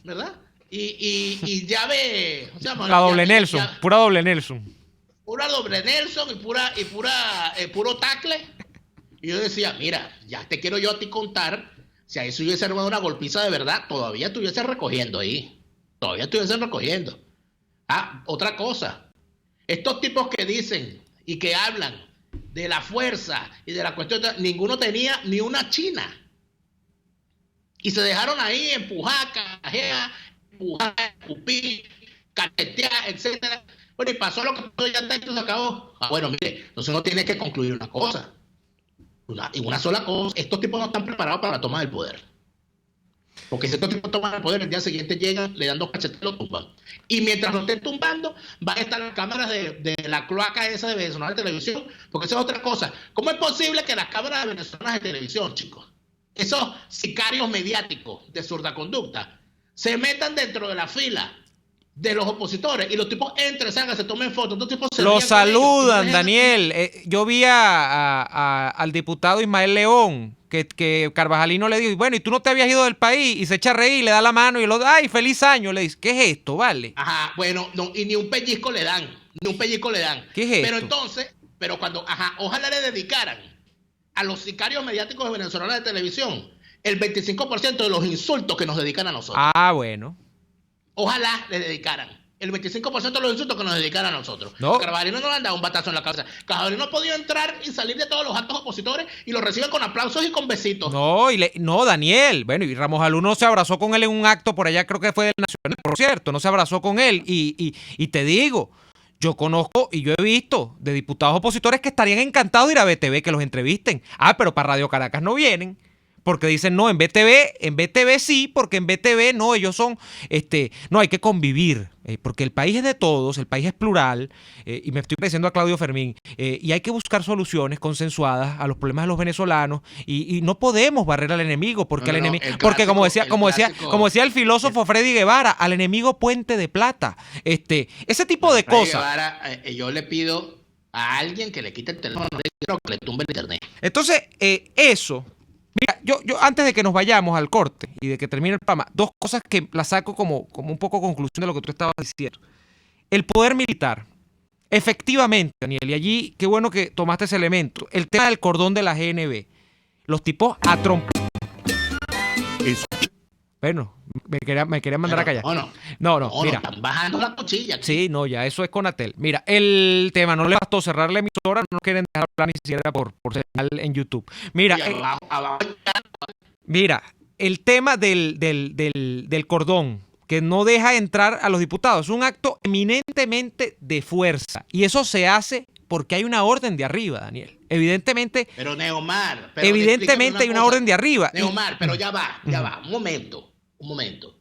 ¿verdad? Y llave... O sea, la doble Nelson, pura doble Nelson. Pura doble Nelson y puro tackle. Y yo decía, mira, ya te quiero yo a ti contar, si ahí se hubiese armado una golpiza de verdad, todavía estuviese recogiendo ahí. Todavía estuviesen recogiendo. Ah, otra cosa. Estos tipos que dicen y que hablan de la fuerza y de la cuestión, ninguno tenía ni una china. Y se dejaron ahí empujar, cajear, empujar, escupir, cachetear, etcétera. Bueno, y pasó lo que pasó, ya está, esto se acabó. Ah, bueno, mire, entonces uno tiene que concluir una cosa. Una sola cosa. Estos tipos no están preparados para la toma del poder. Porque si estos tipos toman el poder, el día siguiente llegan, le dan 2 cachetes y lo tumban. Y mientras lo estén tumbando, van a estar las cámaras de la cloaca esa de venezolanas de televisión, porque eso es otra cosa. ¿Cómo es posible que las cámaras de venezolanas de televisión, chicos, esos sicarios mediáticos de zurda conducta, se metan dentro de la fila de los opositores y los tipos entren, salgan, se tomen fotos? Los tipos se los saludan, Daniel. Yo vi al diputado Ismael León, que Carvajalino le dijo, bueno, y tú no te habías ido del país, y se echa a reír, le da la mano y lo da, ¡ay, feliz año! Le dice, ¿qué es esto, vale? Ajá, bueno, no, y ni un pellizco le dan, ¿Qué es esto? Pero entonces, cuando, ojalá le dedicaran a los sicarios mediáticos de venezolanos de televisión el 25% de los insultos que nos dedican a nosotros. Ah, bueno. Ojalá le dedicaran el 25% de los insultos que nos dedican a nosotros. No. Carvajalino no le han dado un batazo en la cabeza. Carvajalino ha podido entrar y salir de todos los actos opositores y lo reciben con aplausos y con besitos. No, Daniel. Bueno, y Ramos Aluno se abrazó con él en un acto por allá, creo que fue del Nacional, por cierto, no se abrazó con él. Y te digo, yo conozco y yo he visto de diputados opositores que estarían encantados de ir a BTV, que los entrevisten. Ah, pero para Radio Caracas no vienen. Porque dicen, no, en BTV sí, porque en BTV no, ellos son, no, hay que convivir, porque el país es de todos, el país es plural, y me estoy pareciendo a Claudio Fermín, y hay que buscar soluciones consensuadas a los problemas de los venezolanos, y no podemos barrer al enemigo, porque porque como decía el filósofo Freddy Guevara, al enemigo puente de plata, ese tipo de cosas. Guevara, yo le pido a alguien que le quite el teléfono, que le tumbe el internet. Entonces, eso... Mira, yo antes de que nos vayamos al corte y de que termine el programa, 2 cosas que las saco como un poco conclusión de lo que tú estabas diciendo. El poder militar, efectivamente, Daniel, y allí qué bueno que tomaste ese elemento. El tema del cordón de la GNB. Los tipos a trompar. Bueno, me querían mandar a callar. No, mira. Están bajando la cuchilla. Sí, no, ya eso es Conatel. Mira, el tema no le bastó cerrar la emisora, no quieren dejar hablar ni siquiera por señal en YouTube. Mira, mira, el tema del cordón que no deja entrar a los diputados es un acto eminentemente de fuerza y eso se hace porque hay una orden de arriba, Daniel. Evidentemente. Pero Neomar. Evidentemente hay una orden de arriba. Neomar, pero ya va. Un momento.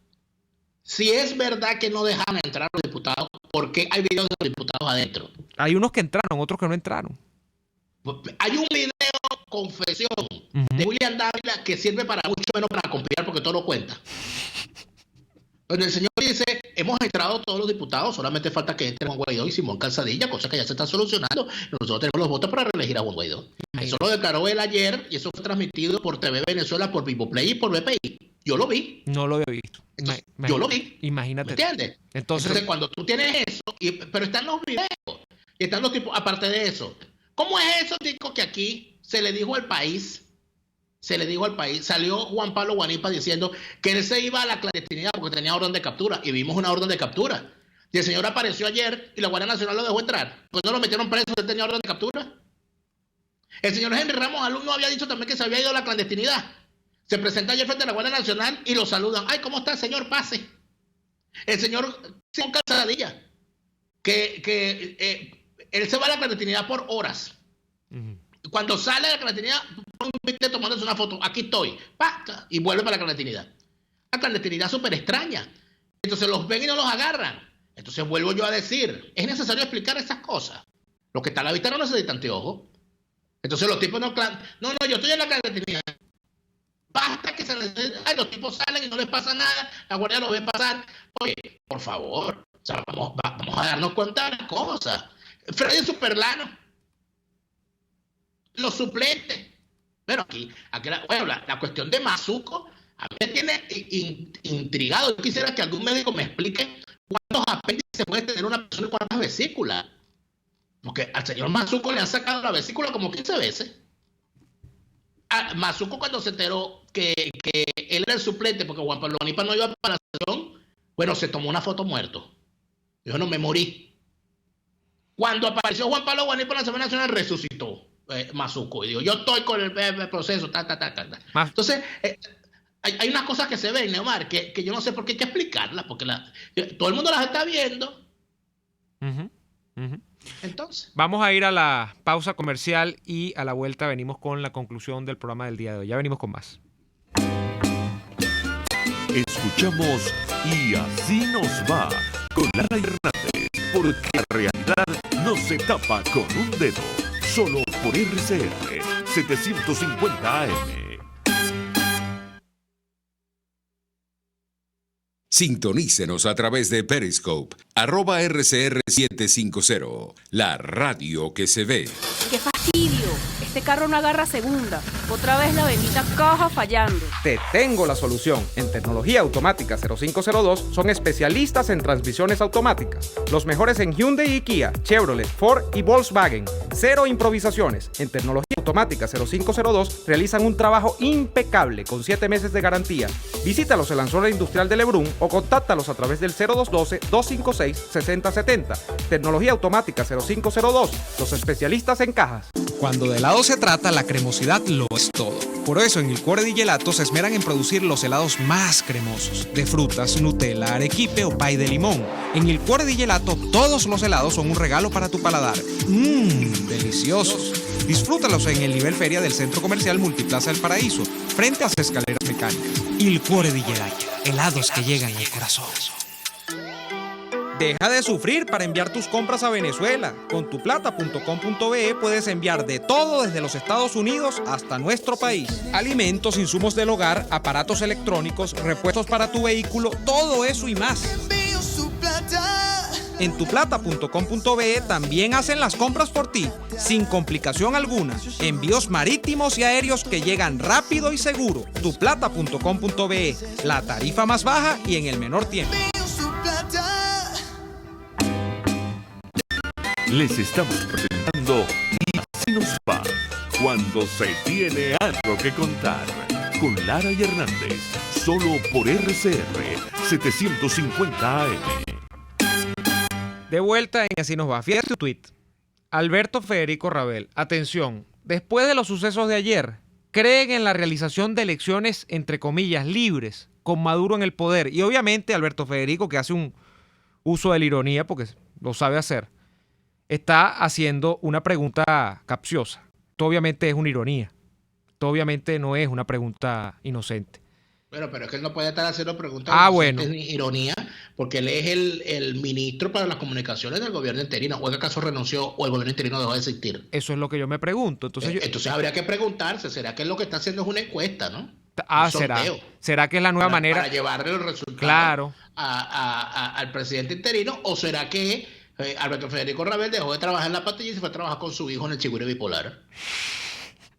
Si es verdad que no dejan entrar a los diputados por qué hay videos de los diputados adentro. Hay unos que entraron, otros que no entraron. Hay un video confesión de William Dávila que sirve para mucho menos para conspirar porque todo lo cuenta. Donde el señor dice, hemos entrado todos los diputados, solamente falta que entre Juan Guaidó y Simón Calzadilla, cosa que ya se está solucionando. Nosotros tenemos los votos para reelegir a Juan Guaidó. Eso lo declaró él ayer y eso fue transmitido por TV Venezuela, por Vivoplay y por BPI. Yo lo vi. No lo había visto. Entonces, yo lo vi. Imagínate. ¿Me entiendes? Entonces, cuando tú tienes eso, pero están los videos, y están los tipos, aparte de eso, ¿cómo es eso, Tico, que aquí se le dijo al país, salió Juan Pablo Guanipa diciendo que él se iba a la clandestinidad porque tenía orden de captura, y vimos una orden de captura. Y el señor apareció ayer y la Guardia Nacional lo dejó entrar. Pues no lo metieron preso, él tenía orden de captura. El señor Henry Ramos alumno había dicho también que se había ido a la clandestinidad. Se presenta ayer frente a la Guardia Nacional y lo saludan. Ay, ¿cómo está, señor? Pase. El señor Simón Calzadilla, que él se va a la clandestinidad por horas. Cuando sale de la clandestinidad, tomándose una foto. Aquí estoy. ¡Paca! Y vuelve para la clandestinidad. La clandestinidad súper extraña. Entonces los ven y no los agarran. Entonces vuelvo yo a decir, es necesario explicar esas cosas. Lo que está a la vista no necesita anteojo. Entonces los tipos no, yo estoy en la clandestinidad. Basta que ay, los tipos salen y no les pasa nada, la guardia los ve pasar. Oye, por favor, o sea, vamos a darnos cuenta de las cosas. Freddy Superlano, los suplentes. Pero aquí la cuestión de Mazuco a mí me tiene intrigado. Yo quisiera que algún médico me explique cuántos apéndices puede tener una persona y cuántas vesículas. Porque al señor Mazuco le han sacado la vesícula como 15 veces. Mazuco, cuando se enteró que él era el suplente porque Juan Pablo Guanipa no iba para la sesión, bueno, se tomó una foto muerto. Dijo, no, me morí. Cuando apareció Juan Pablo Guanipa en la Asamblea Nacional, resucitó Mazuco y dijo, yo estoy con el proceso, Entonces, hay unas cosas que se ven, Neomar, que yo no sé por qué hay que explicarlas, porque todo el mundo las está viendo. Entonces, vamos a ir a la pausa comercial y a la vuelta venimos con la conclusión del programa del día de hoy. Ya venimos con más. Escuchamos Y así nos va con Lara Hernández, porque la realidad no se tapa con un dedo, solo por RCR 750 AM. Sintonícenos a través de Periscope, @RCR750, la radio que se ve. ¡Qué fastidio! Este carro no agarra segunda. Otra vez la bendita caja fallando. Te tengo la solución. En Tecnología Automática 0502 son especialistas en transmisiones automáticas. Los mejores en Hyundai y Kia, Chevrolet, Ford y Volkswagen. Cero improvisaciones. En Tecnología Automática 0502 realizan un trabajo impecable con 7 meses de garantía. Visítalos en la zona industrial de Lebrún o contáctalos a través del 0212-256-6070. Tecnología Automática 0502, los especialistas en cajas. Cuando de helado se trata, la cremosidad lo es todo. Por eso en el Cuore di Gelato se esmeran en producir los helados más cremosos, de frutas, Nutella, arequipe o pay de limón. En el Cuore di Gelato todos los helados son un regalo para tu paladar. Deliciosos. Disfrútalos en el nivel feria del Centro Comercial Multiplaza del Paraíso, frente a las escaleras mecánicas. Il Cuore di Gelato, helados que llegan al corazón. Deja de sufrir para enviar tus compras a Venezuela. Con tuplata.com.be puedes enviar de todo desde los Estados Unidos hasta nuestro país. Alimentos, insumos del hogar, aparatos electrónicos, repuestos para tu vehículo, todo eso y más. En tuplata.com.be también hacen las compras por ti, sin complicación alguna. Envíos marítimos y aéreos que llegan rápido y seguro. Tuplata.com.be, la tarifa más baja y en el menor tiempo. Les estamos presentando Y así nos va, cuando se tiene algo que contar, con Lara y Hernández, solo por RCR 750 AM. De vuelta en Así nos va. Fíjate tu tweet. Alberto Federico Rabel. Atención. Después de los sucesos de ayer, creen en la realización de elecciones, entre comillas, libres, con Maduro en el poder. Y obviamente Alberto Federico, que hace un uso de la ironía, porque lo sabe hacer, está haciendo una pregunta capciosa. Esto obviamente es una ironía. Esto obviamente no es una pregunta inocente. Bueno, pero es que él no puede estar haciendo preguntas bueno. ni ironía, porque él es el ministro para las comunicaciones del gobierno interino. ¿O acaso renunció o el gobierno interino dejó de existir? Eso es lo que yo me pregunto. Entonces habría que preguntarse, ¿será que lo que está haciendo es una encuesta, ¿no? ¿Será que es la nueva manera? Para llevarle el resultado claro. al presidente interino, o será que Alberto Federico Rabel dejó de trabajar en la pastilla y se fue a trabajar con su hijo en el Chigüire bipolar?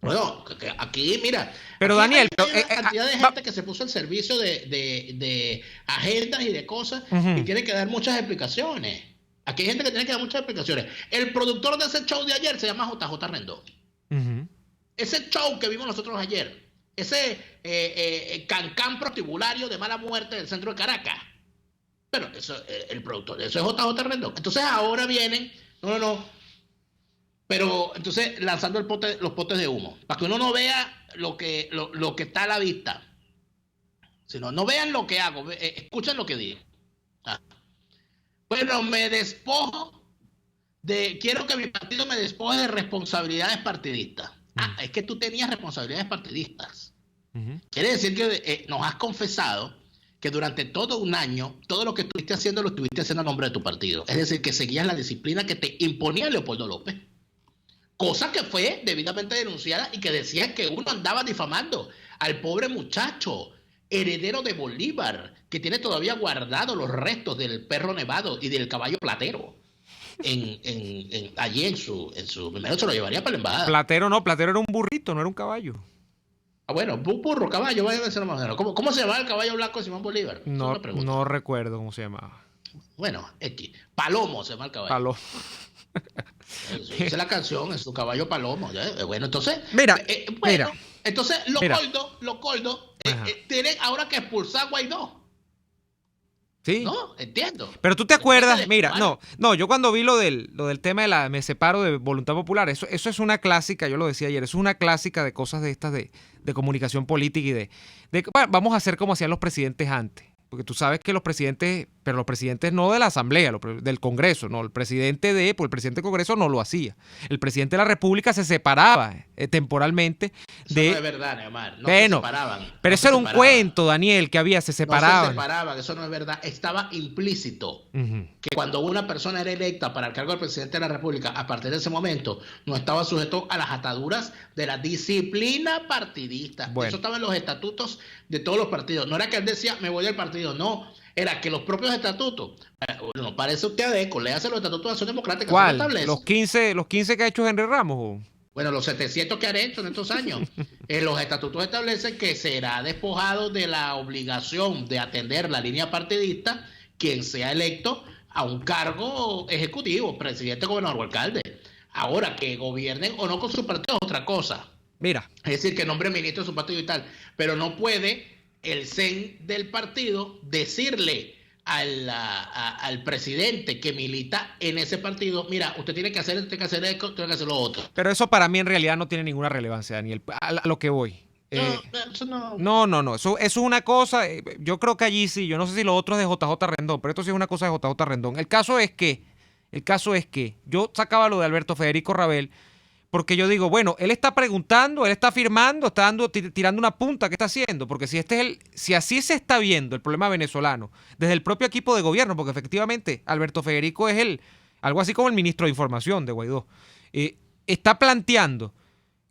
Bueno, aquí, mira. Pero Daniel, hay una cantidad de gente que se puso al servicio de agendas y de cosas y tiene que dar muchas explicaciones. Aquí hay gente que tiene que dar muchas explicaciones. El productor de ese show de ayer se llama JJ Rendón. Ese show que vimos nosotros ayer, ese cancán prostibulario de mala muerte del centro de Caracas. Pero eso, el productor de eso es JJ Rendón. Entonces ahora vienen, pero entonces lanzando los potes de humo, para que uno no vea lo que está a la vista, sino no vean lo que hago, escuchen lo que digo. Bueno, quiero que mi partido me despoje de responsabilidades partidistas. Es que tú tenías responsabilidades partidistas. Quiere decir que nos has confesado que durante todo un año, todo lo que estuviste haciendo, lo estuviste haciendo a nombre de tu partido. Es decir, que seguías la disciplina que te imponía Leopoldo López. Cosa que fue debidamente denunciada y que decían que uno andaba difamando al pobre muchacho, heredero de Bolívar, que tiene todavía guardados los restos del perro nevado y del caballo platero. Allí en su primero se lo llevaría para la embajada. Platero era un burrito, no era un caballo. Bueno, burro, caballo, vaya a ser más o menos. ¿Cómo se llamaba el caballo blanco de Simón Bolívar? No recuerdo cómo se llamaba. Bueno, Palomo se llama el caballo. Palomo. Esa es la canción, es su caballo Palomo. Bueno, entonces. Mira. Entonces, Locoldo tiene ahora que expulsar a Guaidó. Sí. No, entiendo. Pero tú te acuerdas, mira, yo cuando vi lo del tema de me separo de Voluntad Popular, eso es una clásica, yo lo decía ayer, eso es una clásica de cosas de estas de comunicación política y bueno, vamos a hacer como hacían los presidentes antes. Porque tú sabes que los presidentes no de la Asamblea, del Congreso, no, el presidente del Congreso no lo hacía. El presidente de la República se separaba temporalmente eso no es verdad, Neomar. Se separaban. Pero eso era un cuento, Daniel, que se separaban. No se separaban, eso no es verdad. Estaba implícito que cuando una persona era electa para el cargo del presidente de la República, a partir de ese momento, no estaba sujeto a las ataduras de la disciplina partidista. Bueno. Eso estaba en los estatutos de todos los partidos. No era que él decía, me voy del partido, no. Era que los propios estatutos, bueno, parece usted adeco, léase los estatutos de Acción Democrática. ¿Cuál? ¿Los 15 que ha hecho Henry Ramos? ¿O? Bueno, los 700 que han hecho en estos años. Los estatutos establecen que será despojado de la obligación de atender la línea partidista quien sea electo a un cargo ejecutivo, presidente, gobernador o alcalde. Ahora, que gobiernen o no con su partido es otra cosa. Mira. Es decir, que nombre ministro de su partido y tal. Pero no puede el CEN del partido decirle al presidente que milita en ese partido, mira, usted tiene que hacer esto, tiene que hacer esto, tiene que hacer lo otro. Pero eso para mí en realidad no tiene ninguna relevancia, Daniel, a lo que voy. Eso no. No. Eso es una cosa, yo creo que allí sí, yo no sé si lo otro es de JJ Rendón, pero esto sí es una cosa de JJ Rendón. El caso es que yo sacaba lo de Alberto Federico Rabel, porque yo digo, bueno, él está preguntando, él está afirmando, está tirando una punta, ¿qué está haciendo? Porque si así se está viendo el problema venezolano, desde el propio equipo de gobierno, porque efectivamente Alberto Federico es algo así como el ministro de Información de Guaidó, está planteando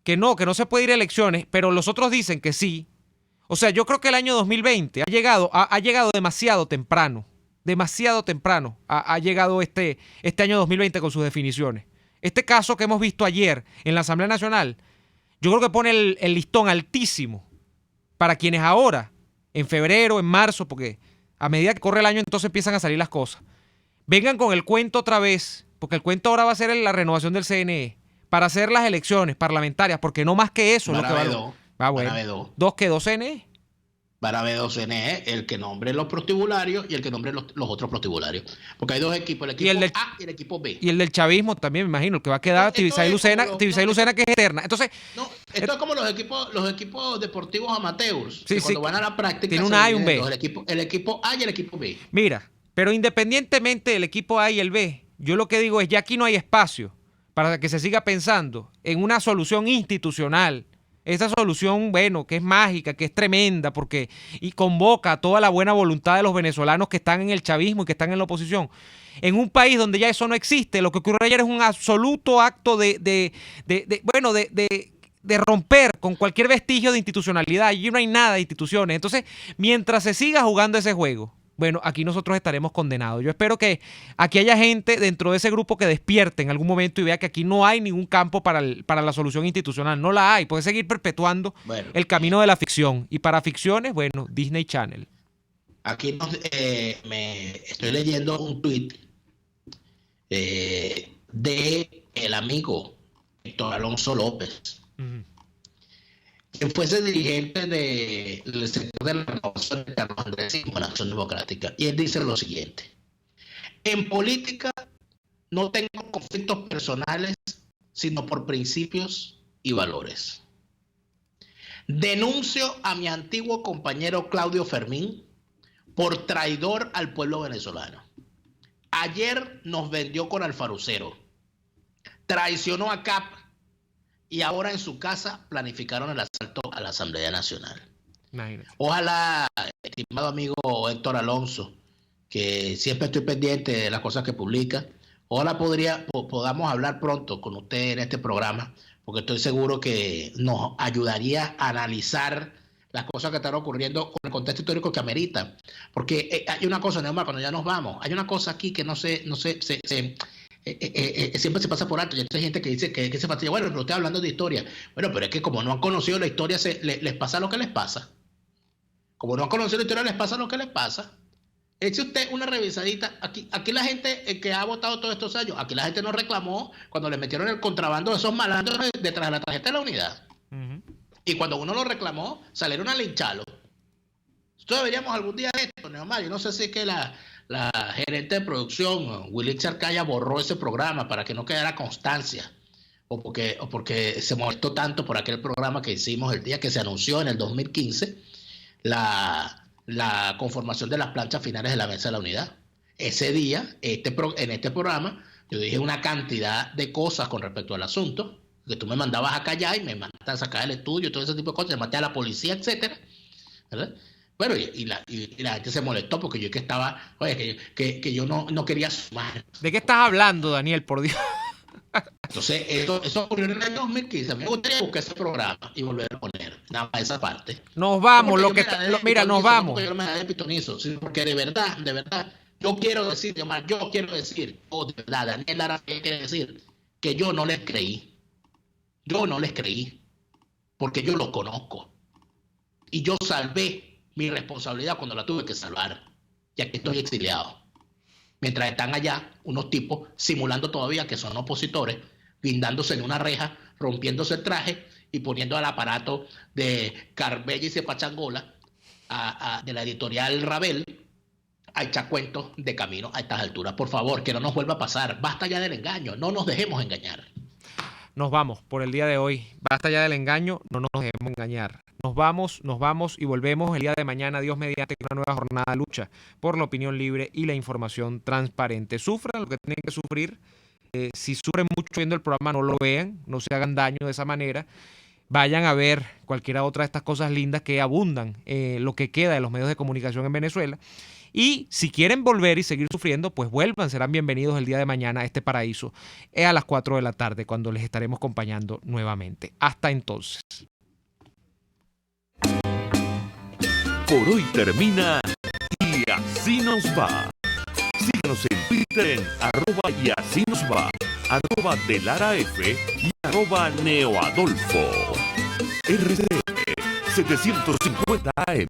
que no se puede ir a elecciones, pero los otros dicen que sí. O sea, yo creo que el año 2020 ha llegado demasiado temprano, ha llegado este año 2020 con sus definiciones. Este caso que hemos visto ayer en la Asamblea Nacional, yo creo que pone el listón altísimo para quienes ahora, en febrero, en marzo, porque a medida que corre el año entonces empiezan a salir las cosas, vengan con el cuento otra vez, porque el cuento ahora va a ser la renovación del CNE, para hacer las elecciones parlamentarias, porque no más que eso es lo que va a haber. ¿Dos CNE? Van a haber dos CNE, el que nombre los prostibularios y el que nombre los otros prostibularios. Porque hay dos equipos, el equipo A y el equipo B. Y el del chavismo también, me imagino, el que va a quedar Tibisay Lucena, que es eterna. Entonces, esto es como los equipos deportivos amateurs, sí, cuando van a la práctica tiene un A y un B. El equipo A y el equipo B. Mira, pero independientemente del equipo A y el B, yo lo que digo es, ya aquí no hay espacio para que se siga pensando en una solución institucional Esa solución, bueno, que es mágica, que es tremenda, porque y convoca a toda la buena voluntad de los venezolanos que están en el chavismo y que están en la oposición. En un país donde ya eso no existe, lo que ocurrió ayer es un absoluto acto de romper con cualquier vestigio de institucionalidad. Allí no hay nada de instituciones. Entonces, mientras se siga jugando ese juego, bueno, aquí nosotros estaremos condenados. Yo espero que aquí haya gente dentro de ese grupo que despierte en algún momento y vea que aquí no hay ningún campo para la solución institucional. No la hay. Puede seguir perpetuando el camino de la ficción. Y para ficciones, bueno, Disney Channel. Aquí me estoy leyendo un tuit de el amigo Héctor Alonso López, quien fuese dirigente del sector de la renovación de Carlos Andrés y la Acción Democrática. Y él dice lo siguiente: en política no tengo conflictos personales, sino por principios y valores. Denuncio a mi antiguo compañero Claudio Fermín por traidor al pueblo venezolano. Ayer nos vendió con Alfarucero, traicionó a CAP, y ahora en su casa planificaron el asalto a la Asamblea Nacional. Imagínate. Ojalá, estimado amigo Héctor Alonso, que siempre estoy pendiente de las cosas que publica, ojalá podamos hablar pronto con usted en este programa, porque estoy seguro que nos ayudaría a analizar las cosas que están ocurriendo con el contexto histórico que amerita. Porque hay una cosa, Neomar, cuando ya nos vamos, hay una cosa aquí que siempre se pasa por alto. Y hay gente que dice que se fastidia. Bueno, pero usted hablando de historia. Bueno, pero es que como no han conocido la historia, les pasa lo que les pasa. Como no han conocido la historia, les pasa lo que les pasa. Eche usted una revisadita. Aquí la gente que ha votado todos estos años, aquí la gente no reclamó cuando le metieron el contrabando de esos malandros detrás de la tarjeta de la unidad. Y cuando uno lo reclamó, salieron a lincharlo. Esto deberíamos algún día de esto, Neomar. Yo no sé si es que la gerente de producción, Willy Arcaya, borró ese programa para que no quedara constancia, o porque se molestó tanto por aquel programa que hicimos el día que se anunció en el 2015 la conformación de las planchas finales de la Mesa de la Unidad. Ese día, en este programa, yo dije una cantidad de cosas con respecto al asunto, que tú me mandabas a callar y me mandaste a sacar el estudio, todo ese tipo de cosas, me mandé a la policía, etcétera, ¿verdad? Bueno, y la gente se molestó porque yo que yo no quería sumar. ¿De qué estás hablando, Daniel, por Dios? Entonces, eso ocurrió en el 2015. Me gustaría buscar ese programa y volver a poner nada más esa parte. Nos vamos, mira, nos vamos. Yo no me da de pitonizo, sino porque de verdad, yo quiero decir, de verdad, Daniel Lara quiere decir que yo no les creí. Yo no les creí, porque yo los conozco. Y yo salvé mi responsabilidad cuando la tuve que salvar, ya que estoy exiliado. Mientras están allá unos tipos simulando todavía que son opositores, guindándose en una reja, rompiéndose el traje y poniendo al aparato de Carbella y Cepachangola, de la editorial Rabel, a echar cuentos de camino a estas alturas. Por favor, que no nos vuelva a pasar. Basta ya del engaño, no nos dejemos engañar. Nos vamos por el día de hoy. Basta ya del engaño, no nos dejemos engañar. Nos vamos y volvemos el día de mañana, Dios mediante, una nueva jornada de lucha por la opinión libre y la información transparente. Sufran lo que tienen que sufrir. Si sufren mucho viendo el programa, no lo vean, no se hagan daño de esa manera. Vayan a ver cualquiera otra de estas cosas lindas que abundan, lo que queda de los medios de comunicación en Venezuela. Y si quieren volver y seguir sufriendo, pues vuelvan, serán bienvenidos el día de mañana a este paraíso a las 4 de la tarde, cuando les estaremos acompañando nuevamente. Hasta entonces. Por hoy termina Y Así Nos Va. Síganos en Twitter en @YASíNosVa, @DelaraF y @NeoAdolfo. RCN 750 AM.